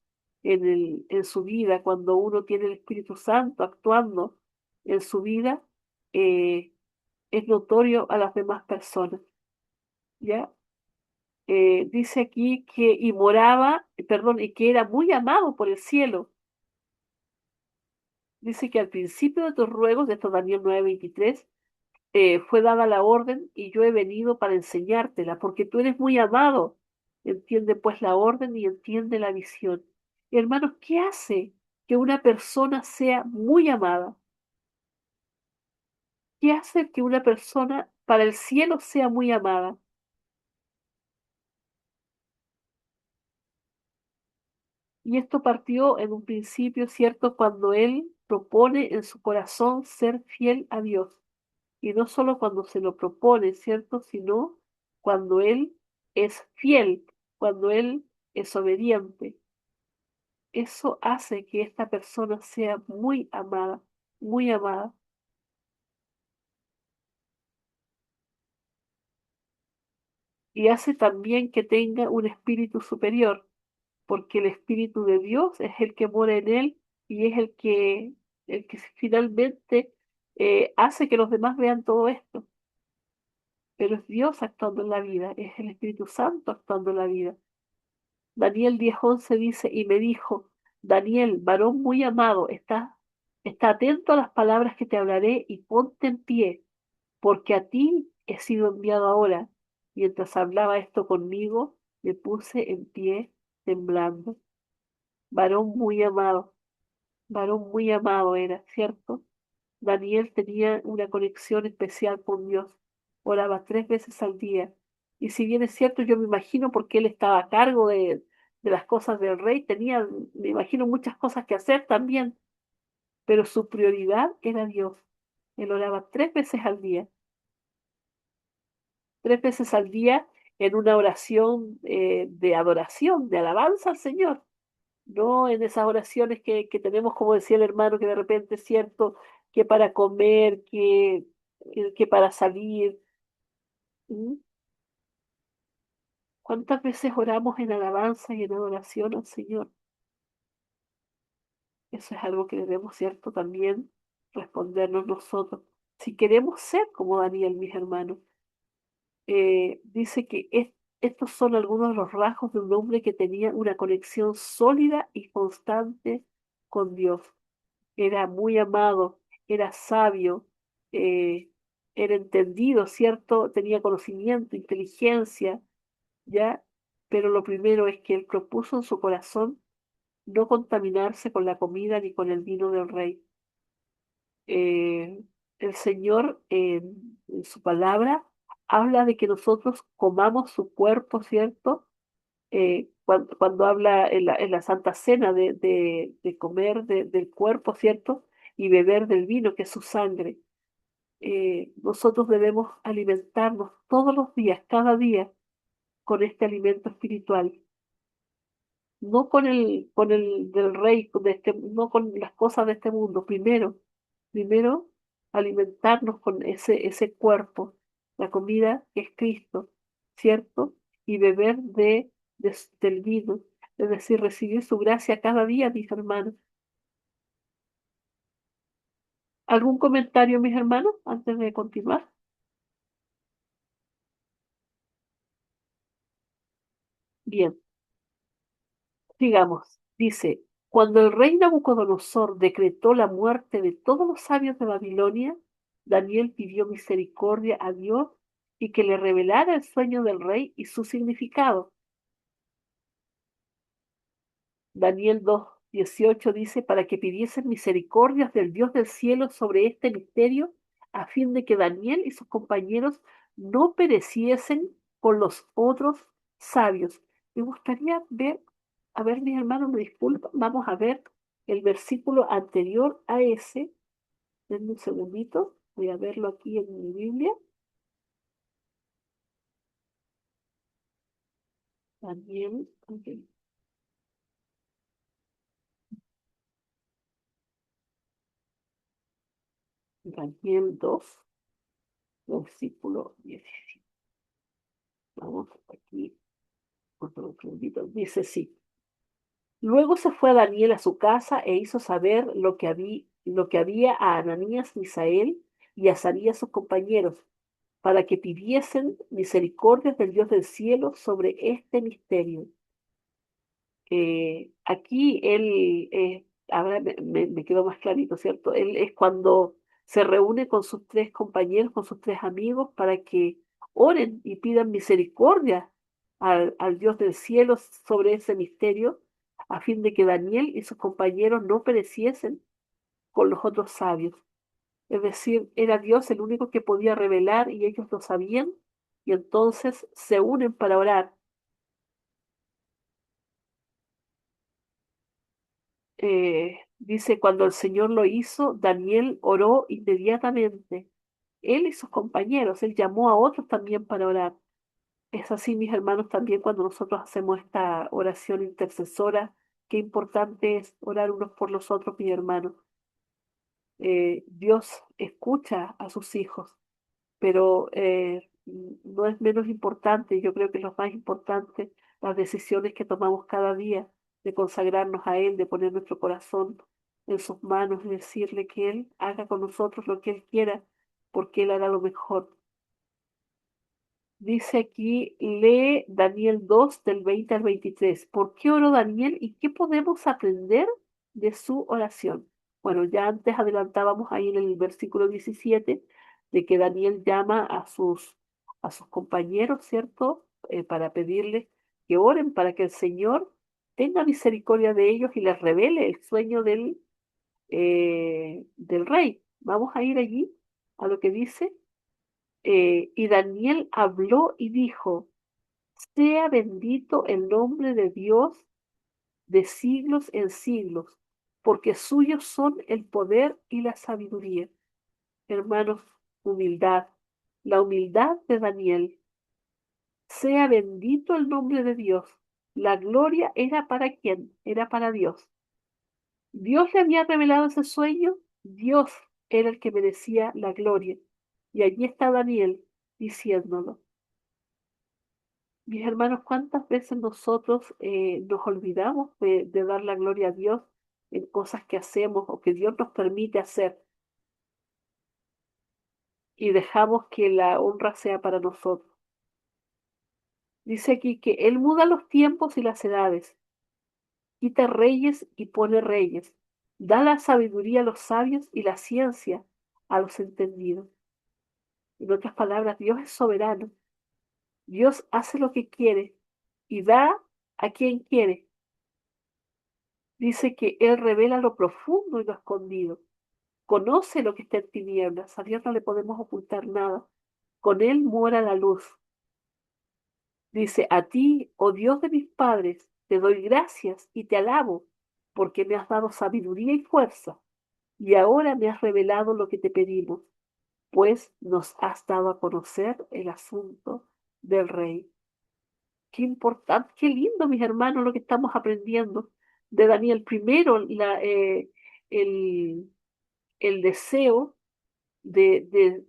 S1: en su vida, cuando uno tiene el Espíritu Santo actuando en su vida, eh, es notorio a las demás personas, ¿ya? Dice aquí que y moraba, perdón, y que era muy amado por el cielo. Dice que al principio de tus ruegos, de esto Daniel 9:23, fue dada la orden y yo he venido para enseñártela, porque tú eres muy amado. Entiende pues la orden y entiende la visión. Hermanos, ¿qué hace que una persona sea muy amada? ¿Qué hace que una persona para el cielo sea muy amada? Y esto partió en un principio, ¿cierto? Cuando él propone en su corazón ser fiel a Dios. Y no solo cuando se lo propone, ¿cierto? Sino cuando él es fiel, cuando él es obediente. Eso hace que esta persona sea muy amada, muy amada. Y hace también que tenga un espíritu superior, porque el espíritu de Dios es el que mora en él y es el que finalmente hace que los demás vean todo esto. Pero es Dios actuando en la vida, es el Espíritu Santo actuando en la vida. Daniel 10:11 dice, y me dijo, Daniel, varón muy amado, está atento a las palabras que te hablaré y ponte en pie, porque a ti he sido enviado ahora. Mientras hablaba esto conmigo, me puse en pie temblando. Varón muy amado era, ¿cierto? Daniel tenía una conexión especial con Dios. Oraba 3 veces al día. Y si bien es cierto, yo me imagino porque él estaba a cargo de las cosas del rey, tenía, me imagino, muchas cosas que hacer también, pero su prioridad era Dios. Él oraba 3 veces al día, 3 veces al día en una oración de adoración, de alabanza al Señor, no en esas oraciones que tenemos, como decía el hermano, que de repente es cierto, que para comer, que para salir. ¿Mm? ¿Cuántas veces oramos en alabanza y en adoración al Señor? Eso es algo que debemos, cierto, también respondernos nosotros. Si queremos ser como Daniel, mis hermanos, dice que estos son algunos de los rasgos de un hombre que tenía una conexión sólida y constante con Dios. Era muy amado, era sabio, eh, era entendido, ¿cierto? Tenía conocimiento, inteligencia, ¿ya? Pero lo primero es que él propuso en su corazón no contaminarse con la comida ni con el vino del rey. El Señor en su palabra habla de que nosotros comamos su cuerpo, ¿cierto? Cuando habla en la Santa Cena de comer del cuerpo, ¿cierto? Y beber del vino, que es su sangre. Nosotros debemos alimentarnos todos los días, cada día, con este alimento espiritual, no con el del rey, no con las cosas de este mundo. Primero alimentarnos con ese cuerpo, la comida que es Cristo, ¿cierto? Y beber del vino, es decir, recibir su gracia cada día, mis hermanos. ¿Algún comentario, mis hermanos, antes de continuar? Bien, sigamos. Dice, cuando el rey Nabucodonosor decretó la muerte de todos los sabios de Babilonia, Daniel pidió misericordia a Dios y que le revelara el sueño del rey y su significado. Daniel 2:18 dice, para que pidiesen misericordias del Dios del cielo sobre este misterio, a fin de que Daniel y sus compañeros no pereciesen con los otros sabios. Me gustaría ver, a ver, mis hermanos, me disculpan, vamos a ver el versículo anterior a ese. Denme un segundito, voy a verlo aquí en mi Biblia. Daniel, ok, Daniel 2, versículo 17. Vamos aquí. Otro segundito. Dice sí. Luego se fue a Daniel a su casa e hizo saber lo que había a Ananías, Misael y a Azarías sus compañeros, para que pidiesen misericordias del Dios del cielo sobre este misterio. Aquí él, ahora me quedó más clarito, ¿cierto? Él es cuando se reúne con sus 3 compañeros, con sus 3 amigos, para que oren y pidan misericordia al Dios del cielo sobre ese misterio, a fin de que Daniel y sus compañeros no pereciesen con los otros sabios. Es decir, era Dios el único que podía revelar y ellos lo sabían, y entonces se unen para orar. Dice, cuando el Señor lo hizo, Daniel oró inmediatamente. Él y sus compañeros, él llamó a otros también para orar. Es así, mis hermanos, también cuando nosotros hacemos esta oración intercesora, qué importante es orar unos por los otros, mis hermanos. Dios escucha a sus hijos, pero no es menos importante, yo creo que es lo más importante, las decisiones que tomamos cada día de consagrarnos a Él, de poner nuestro corazón en sus manos y decirle que Él haga con nosotros lo que Él quiera, porque Él hará lo mejor. Dice aquí, lee Daniel 2 del 20 al 23. ¿Por qué oró Daniel y qué podemos aprender de su oración? Bueno, ya antes adelantábamos ahí en el versículo 17 de que Daniel llama a sus compañeros, ¿cierto? Para pedirles que oren para que el Señor tenga misericordia de ellos y les revele el sueño del rey. Vamos a ir allí a lo que dice. Y Daniel habló y dijo, sea bendito el nombre de Dios de siglos en siglos, porque suyos son el poder y la sabiduría. Hermanos, humildad, la humildad de Daniel. Sea bendito el nombre de Dios. La gloria era para quién, era para Dios. Dios le había revelado ese sueño, Dios era el que merecía la gloria. Y allí está Daniel diciéndolo. Mis hermanos, ¿cuántas veces nosotros nos olvidamos de dar la gloria a Dios en cosas que hacemos o que Dios nos permite hacer y dejamos que la honra sea para nosotros? Dice aquí que Él muda los tiempos y las edades, quita reyes y pone reyes, da la sabiduría a los sabios y la ciencia a los entendidos. En otras palabras, Dios es soberano. Dios hace lo que quiere y da a quien quiere. Dice que Él revela lo profundo y lo escondido. Conoce lo que está en tinieblas. A Dios no le podemos ocultar nada. Con Él mora la luz. Dice, a ti, oh Dios de mis padres, te doy gracias y te alabo, porque me has dado sabiduría y fuerza, y ahora me has revelado lo que te pedimos, pues nos has dado a conocer el asunto del rey. Qué importante, qué lindo, mis hermanos, lo que estamos aprendiendo de Daniel. Primero, el, el deseo de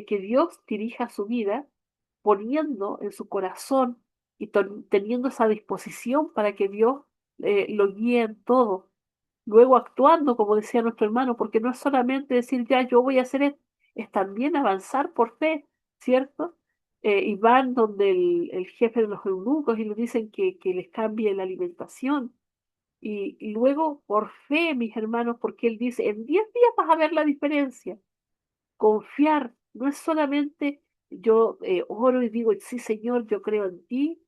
S1: que Dios dirija su vida, poniendo en su corazón y teniendo esa disposición para que Dios lo guíe en todo. Luego actuando, como decía nuestro hermano, porque no es solamente decir, ya, yo voy a hacer esto, es también avanzar por fe, ¿cierto? Y van donde el jefe de los eunucos y le dicen que les cambie la alimentación. Y luego, por fe, mis hermanos, porque él dice, en 10 días vas a ver la diferencia. Confiar no es solamente yo oro y digo, sí, Señor, yo creo en ti,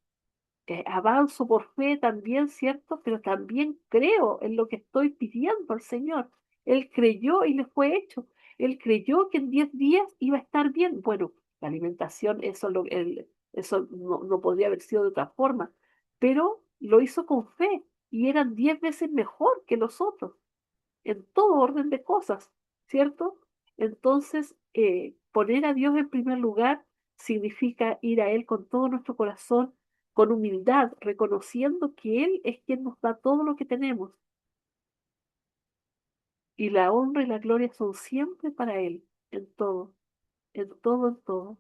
S1: avanzo por fe también, ¿cierto? Pero también creo en lo que estoy pidiendo al Señor. Él creyó y le fue hecho. Él creyó que en 10 días iba a estar bien. Bueno, la alimentación, eso no podría haber sido de otra forma, pero lo hizo con fe y eran 10 veces mejor que los otros en todo orden de cosas, ¿cierto? Entonces, poner a Dios en primer lugar significa ir a Él con todo nuestro corazón, con humildad, reconociendo que Él es quien nos da todo lo que tenemos. Y la honra y la gloria son siempre para Él, en todo, en todo, en todo.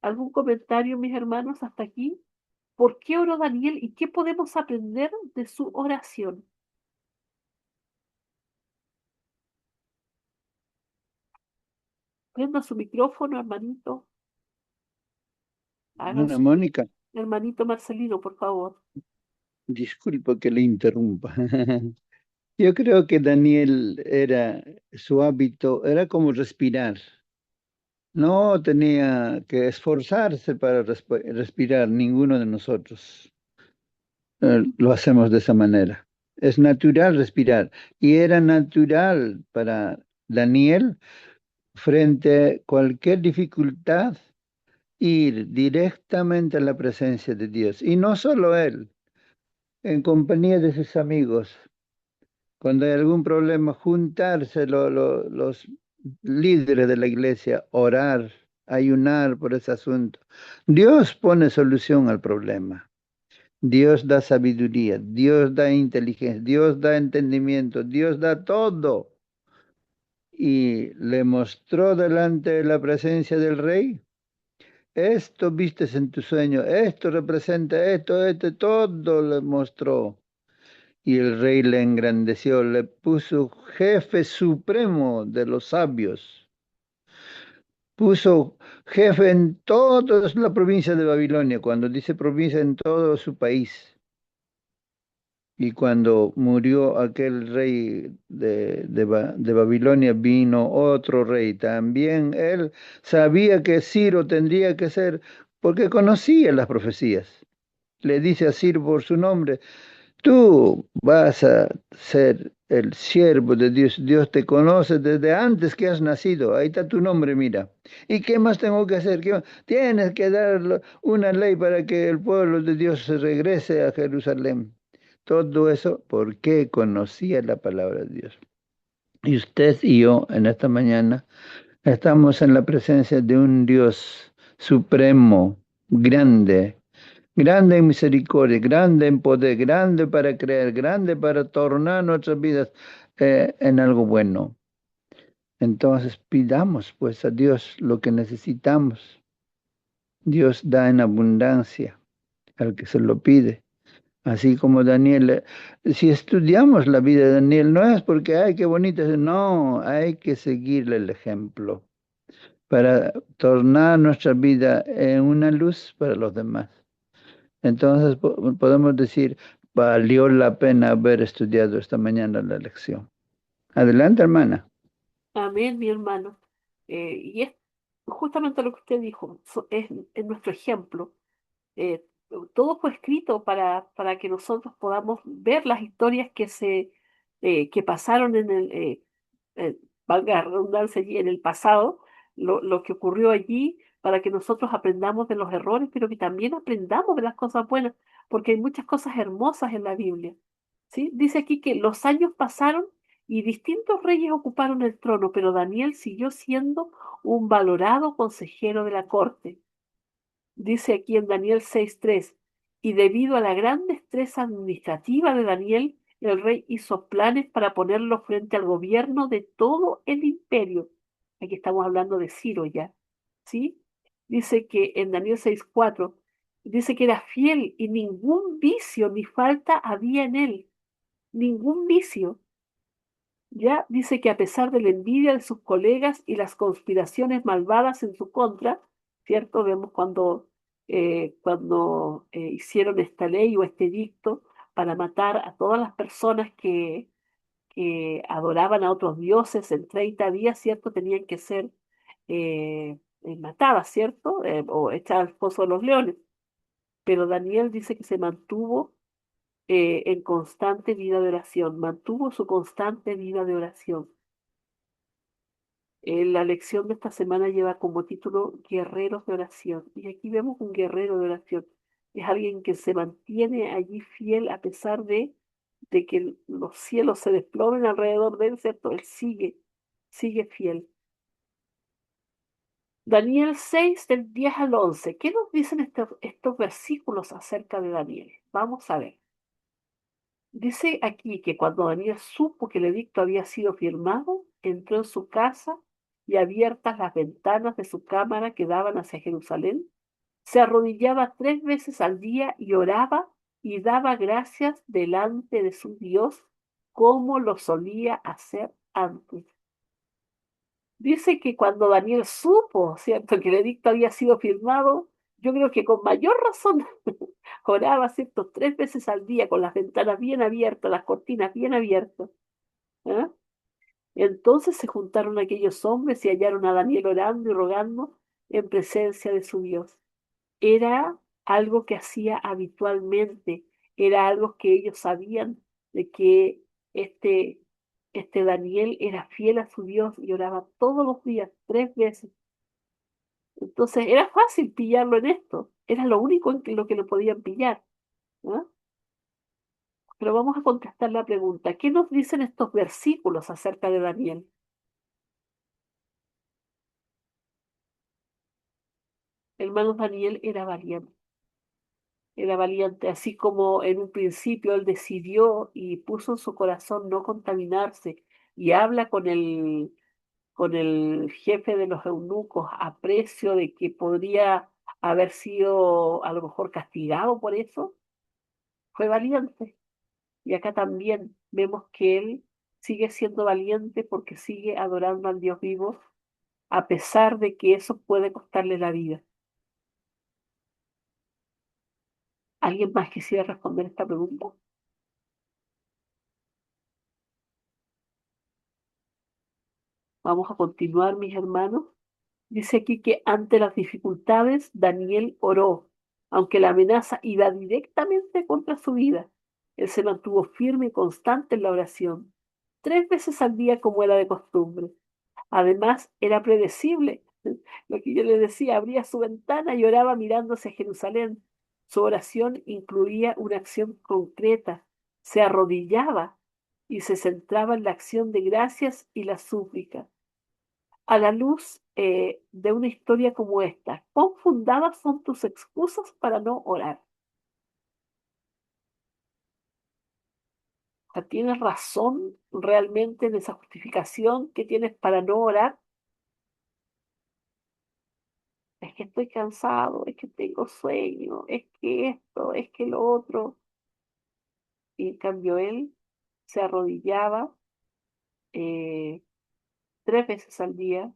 S1: ¿Algún comentario, mis hermanos, hasta aquí? ¿Por qué oró Daniel y qué podemos aprender de su oración? Prenda su micrófono, hermanito. Hagan
S2: Hermana
S1: su
S2: Mónica,
S1: hermanito Marcelino, por favor.
S2: disculpa que le interrumpa. Yo creo que Daniel su hábito era como respirar. No tenía que esforzarse para respirar, ninguno de nosotros. Lo hacemos de esa manera. Es natural respirar. Y era natural para Daniel, frente a cualquier dificultad, ir directamente a la presencia de Dios. Y no solo él, en compañía de sus amigos. Cuando hay algún problema, juntarse los líderes de la iglesia, orar, ayunar por ese asunto. Dios pone solución al problema. Dios da sabiduría, Dios da inteligencia, Dios da entendimiento, Dios da todo. Y le mostró delante de la presencia del rey. Esto vistes en tu sueño, esto representa esto, todo le mostró. Y el rey le engrandeció, le puso jefe supremo de los sabios, puso jefe en toda la provincia de Babilonia, cuando dice provincia en todo su país. Y cuando murió aquel rey de Babilonia, vino otro rey. También él sabía que Ciro tendría que ser, porque conocía las profecías. Le dice a Ciro por su nombre, tú vas a ser el siervo de Dios. Dios te conoce desde antes que has nacido. Ahí está tu nombre, mira. ¿Y qué más tengo que hacer? ¿Qué más? Tienes que dar una ley para que el pueblo de Dios se regrese a Jerusalén. Todo eso porque conocía la palabra de Dios. Y usted y yo en esta mañana estamos en la presencia de un Dios supremo, grande, grande en misericordia, grande en poder, grande para creer, grande para tornar nuestras vidas en algo bueno. Entonces pidamos pues a Dios lo que necesitamos. Dios da en abundancia al que se lo pide. Así como Daniel, si estudiamos la vida de Daniel, no es porque, ay, qué bonito, no, hay que seguirle el ejemplo para tornar nuestra vida en una luz para los demás. Entonces podemos decir, valió la pena haber estudiado esta mañana la lección. Adelante, hermana.
S1: Amén, mi hermano. Y es justamente lo que usted dijo, es nuestro ejemplo. Eh, Todo fue escrito para que nosotros podamos ver las historias que pasaron eh, valga la redundancia allí, en el pasado, lo que ocurrió allí, para que nosotros aprendamos de los errores, pero que también aprendamos de las cosas buenas, porque hay muchas cosas hermosas en la Biblia. ¿Sí? Dice aquí que los años pasaron y distintos reyes ocuparon el trono, pero Daniel siguió siendo un valorado consejero de la corte. Dice aquí en Daniel 6:3, y debido a la gran destreza administrativa de Daniel, el rey hizo planes para ponerlo frente al gobierno de todo el imperio. Aquí estamos hablando de Ciro ya, ¿sí? Dice que en Daniel 6:4, dice que era fiel y ningún vicio ni falta había en él, ningún vicio. Ya dice que a pesar de la envidia de sus colegas y las conspiraciones malvadas en su contra, ¿cierto? Vemos cuando hicieron esta ley o este edicto para matar a todas las personas que adoraban a otros dioses en 30 días, ¿cierto? Tenían que ser matadas, ¿cierto? O echadas al foso de los leones. Pero Daniel dice que se mantuvo en constante vida de oración, mantuvo su constante vida de oración. La lección de esta semana lleva como título Guerreros de oración. Y aquí vemos un guerrero de oración. Es alguien que se mantiene allí fiel a pesar de que los cielos se desplomen alrededor de él, ¿cierto? Él sigue fiel. Daniel 6 del 10 al 11. ¿Qué nos dicen estos versículos acerca de Daniel? Vamos a ver. Dice aquí que cuando Daniel supo que el edicto había sido firmado, entró en su casa y abiertas las ventanas de su cámara que daban hacia Jerusalén, se arrodillaba 3 veces al día y oraba y daba gracias delante de su Dios como lo solía hacer antes. Dice que cuando Daniel supo, ¿cierto?, que el edicto había sido firmado, yo creo que con mayor razón oraba, ¿cierto?, 3 veces al día, con las ventanas bien abiertas, las cortinas bien abiertas. ¿Ah? Entonces se juntaron aquellos hombres y hallaron a Daniel orando y rogando en presencia de su Dios. Era algo que hacía habitualmente, era algo que ellos sabían de que este, este Daniel era fiel a su Dios y oraba todos los días, 3 veces. Entonces era fácil pillarlo en esto, era lo único en lo que lo podían pillar. ¿Ah? Pero vamos a contestar la pregunta, ¿qué nos dicen estos versículos acerca de Daniel? Hermanos, Daniel era valiente, así como en un principio él decidió y puso en su corazón no contaminarse y habla con el jefe de los eunucos a precio de que podría haber sido a lo mejor castigado por eso, fue valiente. Y acá también vemos que él sigue siendo valiente porque sigue adorando al Dios vivo, a pesar de que eso puede costarle la vida. ¿Alguien más quisiera responder esta pregunta? Vamos a continuar, mis hermanos. Dice aquí que ante las dificultades, Daniel oró, aunque la amenaza iba directamente contra su vida. Él se mantuvo firme y constante en la oración. 3 veces al día como era de costumbre. Además, era predecible. Lo que yo le decía, abría su ventana y oraba mirando hacia Jerusalén. Su oración incluía una acción concreta. Se arrodillaba y se centraba en la acción de gracias y la súplica. A la luz de una historia como esta, ¿cuán fundadas son tus excusas para no orar? O sea, ¿tienes razón realmente en esa justificación que tienes para no orar? Es que estoy cansado, es que tengo sueño, es que esto, es que lo otro. Y en cambio él se arrodillaba eh, 3 veces al día,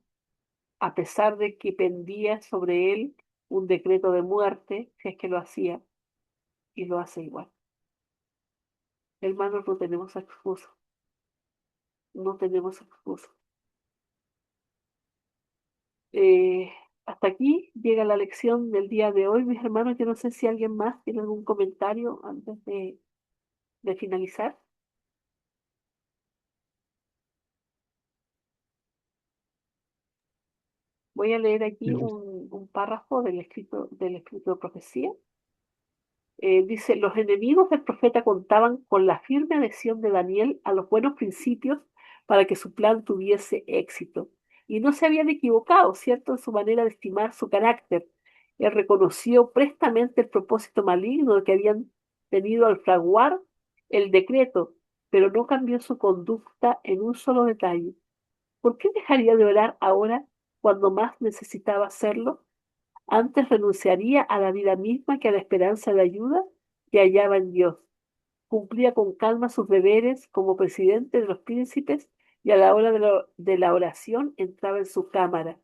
S1: a pesar de que pendía sobre él un decreto de muerte, si es que lo hacía, y lo hace igual. Hermanos, no tenemos excusa, no tenemos excusa. Eh, Hasta aquí llega la lección del día de hoy, mis hermanos. Yo no sé si alguien más tiene algún comentario antes de finalizar. Voy a leer aquí un párrafo del escrito de profecía. Dice, los enemigos del profeta contaban con la firme adhesión de Daniel a los buenos principios para que su plan tuviese éxito. Y no se habían equivocado, ¿cierto?, en su manera de estimar su carácter. Él reconoció prestamente el propósito maligno que habían tenido al fraguar el decreto, pero no cambió su conducta en un solo detalle. ¿Por qué dejaría de orar ahora cuando más necesitaba hacerlo? Antes renunciaría a la vida misma que a la esperanza de ayuda que hallaba en Dios. Cumplía con calma sus deberes como presidente de los príncipes y a la hora de la oración entraba en su cámara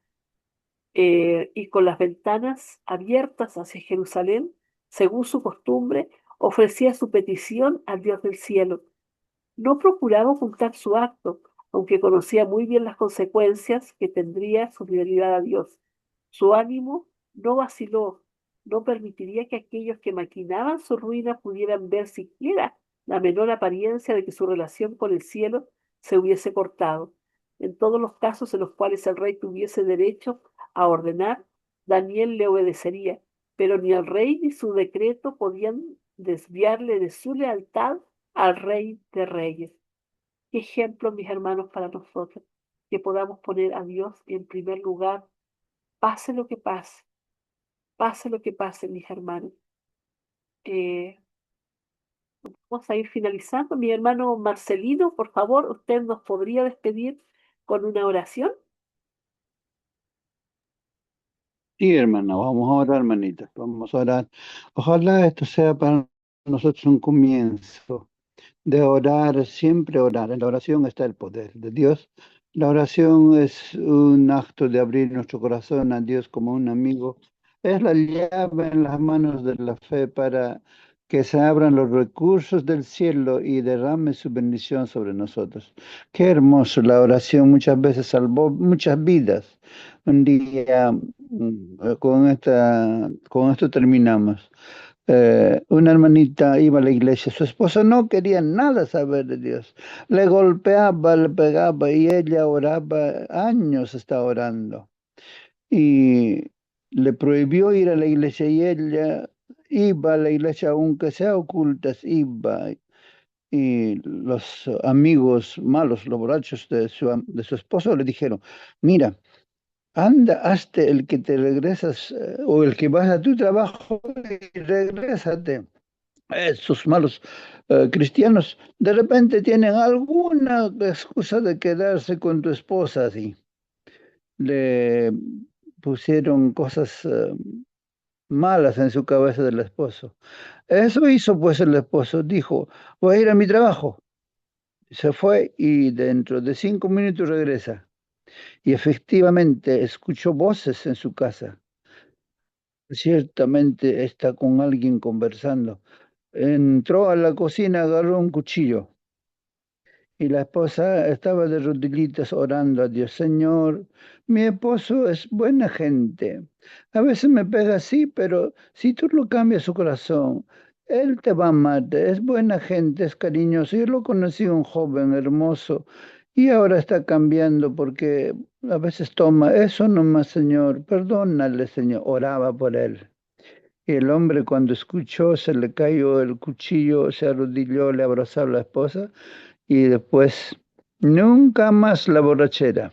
S1: y con las ventanas abiertas hacia Jerusalén, según su costumbre, ofrecía su petición al Dios del cielo. No procuraba ocultar su acto, aunque conocía muy bien las consecuencias que tendría su fidelidad a Dios. Su ánimo no vaciló, no permitiría que aquellos que maquinaban su ruina pudieran ver siquiera la menor apariencia de que su relación con el cielo se hubiese cortado. En todos los casos en los cuales el rey tuviese derecho a ordenar, Daniel le obedecería, pero ni el rey ni su decreto podían desviarle de su lealtad al Rey de Reyes. Qué ejemplo, mis hermanos, para nosotros, que podamos poner a Dios en primer lugar, pase lo que pase lo que pase, mis hermanos. Eh, Vamos a ir finalizando. Mi hermano Marcelino, por favor, usted nos podría despedir con una oración.
S2: Sí, hermana, vamos a orar, hermanita, vamos a orar. Ojalá esto sea para nosotros un comienzo de orar, siempre orar. En la oración está el poder de Dios. La oración es un acto de abrir nuestro corazón a Dios como un amigo. Es la llave en las manos de la fe para que se abran los recursos del cielo y derrame su bendición sobre nosotros. Qué hermoso la oración, muchas veces salvó muchas vidas. Un día con esto terminamos. Una hermanita iba a la iglesia, su esposo no quería nada saber de Dios, le golpeaba, le pegaba y ella oraba, años está orando y le prohibió ir a la iglesia y ella iba a la iglesia aunque sea ocultas, iba y los amigos malos, los borrachos de su esposo le dijeron, mira, anda, hazte el que te regresas o el que vas a tu trabajo y regrésate. Esos malos cristianos de repente tienen alguna excusa de quedarse con tu esposa así. Le pusieron cosas malas en su cabeza del esposo. Eso hizo pues el esposo, dijo, voy a ir a mi trabajo. Se fue y dentro de 5 minutos regresa. Y efectivamente escuchó voces en su casa. Ciertamente está con alguien conversando. Entró a la cocina, agarró un cuchillo. Y la esposa estaba de rodillitas orando a Dios. Señor, mi esposo es buena gente. A veces me pega así, pero si tú lo cambias su corazón, Él te va a amar, es buena gente, es cariñoso. Yo lo conocí un joven hermoso y ahora está cambiando porque a veces toma eso nomás, Señor, perdónale, Señor. Oraba por él. Y el hombre cuando escuchó se le cayó el cuchillo, se arrodilló, le abrazó a la esposa y después nunca más la borrachera,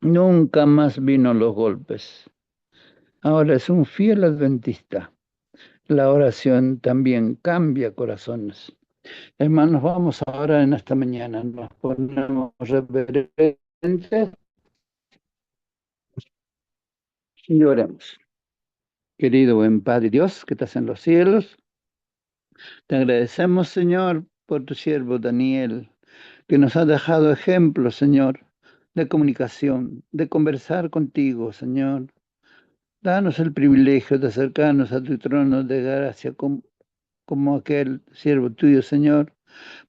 S2: nunca más vino los golpes. Ahora es un fiel adventista. La oración también cambia corazones. Hermanos, vamos ahora en esta mañana, nos ponemos reverentes y oremos. Querido buen Padre Dios que estás en los cielos, te agradecemos, Señor, por tu siervo Daniel, que nos ha dejado ejemplos, Señor, de comunicación, de conversar contigo, Señor. Danos el privilegio de acercarnos a tu trono de gracia como aquel siervo tuyo, Señor,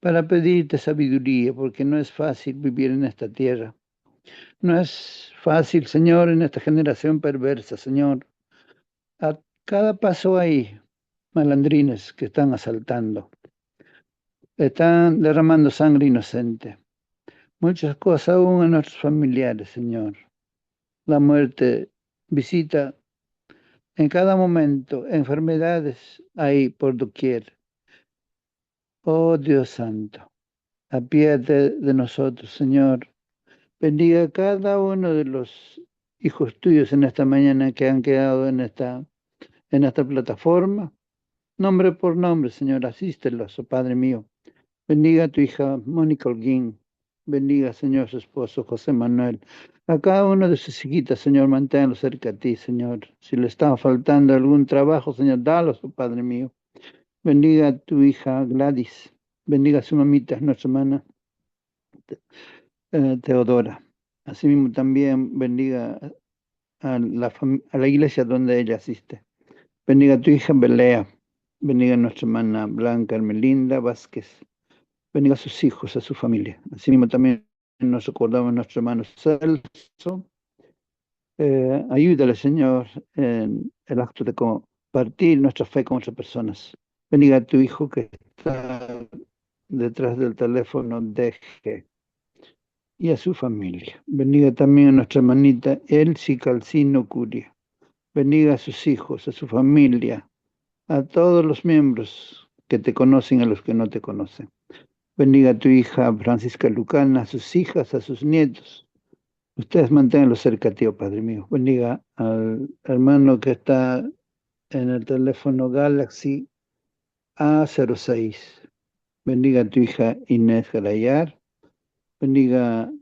S2: para pedirte sabiduría, porque no es fácil vivir en esta tierra. No es fácil, Señor, en esta generación perversa, Señor. A cada paso hay malandrines que están asaltando, están derramando sangre inocente. Muchas cosas aún a nuestros familiares, Señor. La muerte visita en cada momento, enfermedades hay por doquier. Oh Dios Santo, apiádate de nosotros, Señor. Bendiga a cada uno de los hijos tuyos en esta mañana que han quedado en esta plataforma. Nombre por nombre, Señor, asístelos, oh Padre mío. Bendiga a tu hija Mónica Holguín. Bendiga, Señor, su esposo José Manuel. A cada uno de sus hijitas, Señor, manténlo cerca a ti, Señor. Si le está faltando algún trabajo, Señor, dalos, oh Padre mío. Bendiga a tu hija Gladys. Bendiga a su mamita, nuestra hermana Teodora. Asimismo, también bendiga a la iglesia donde ella asiste. Bendiga a tu hija Belea. Bendiga a nuestra hermana Blanca Hermelinda Vázquez. Bendiga a sus hijos, a su familia. Asimismo, también nos recordamos a nuestro hermano Celso. Ayúdale, Señor, en el acto de compartir nuestra fe con otras personas. Bendiga a tu hijo que está detrás del teléfono de G y a su familia. Bendiga también a nuestra hermanita Elsie Calcino Curia. Bendiga a sus hijos, a su familia, a todos los miembros que te conocen y a los que no te conocen. Bendiga a tu hija Francisca Lucana, a sus hijas, a sus nietos. Ustedes manténganlo cerca, tío, Padre mío. Bendiga al hermano que está en el teléfono Galaxy A06. Bendiga a tu hija Inés Galayar. Bendiga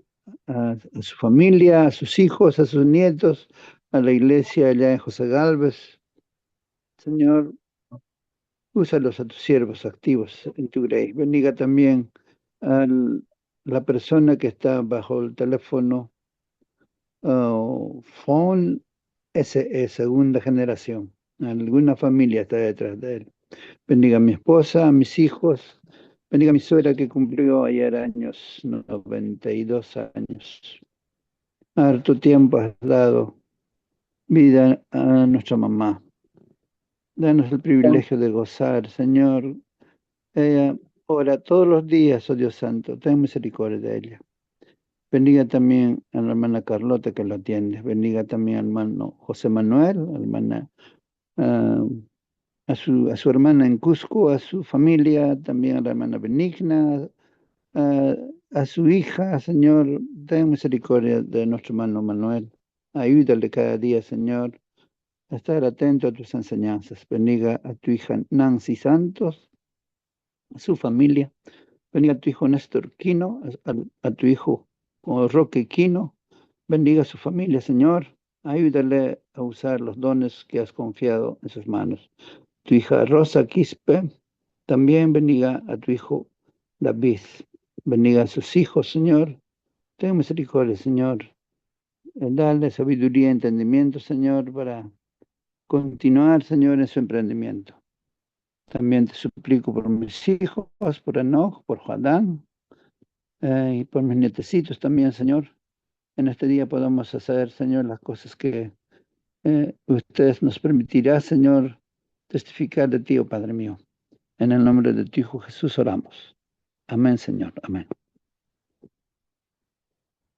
S2: a su familia, a sus hijos, a sus nietos, a la iglesia allá en José Galvez. Señor, úsalos a tus siervos activos en tu grace. Bendiga también a la persona que está bajo el teléfono Phone SE, segunda generación. Alguna familia está detrás de él. Bendiga a mi esposa, a mis hijos. Bendiga a mi suegra que cumplió ayer años, 92 años. Harto tiempo has dado vida a nuestra mamá. Danos el privilegio de gozar, Señor. Ella ora todos los días, oh Dios Santo. Ten misericordia de ella. Bendiga también a la hermana Carlota que la atiende. Bendiga también al hermano José Manuel, a la hermana, ah, a su hermana en Cusco, a su familia, también a la hermana Benigna, ah, a su hija, Señor. Ten misericordia de nuestro hermano Manuel. Ayúdale cada día, Señor, a estar atento a tus enseñanzas. Bendiga a tu hija Nancy Santos, a su familia. Bendiga a tu hijo Néstor Quino, a tu hijo Roque Quino. Bendiga a su familia, Señor. Ayúdale a usar los dones que has confiado en sus manos. Tu hija Rosa Quispe, también bendiga a tu hijo David. Bendiga a sus hijos, Señor. Ten misericordia, Señor. Dale sabiduría y entendimiento, Señor, para continuar, Señor, en su emprendimiento. También te suplico por mis hijos, por Enoch, por Jadán, y por mis nietecitos también, Señor. En este día podamos hacer, Señor, las cosas que usted nos permitirá, Señor, testificar de ti, oh Padre mío. En el nombre de tu Hijo Jesús oramos. Amén, Señor. Amén.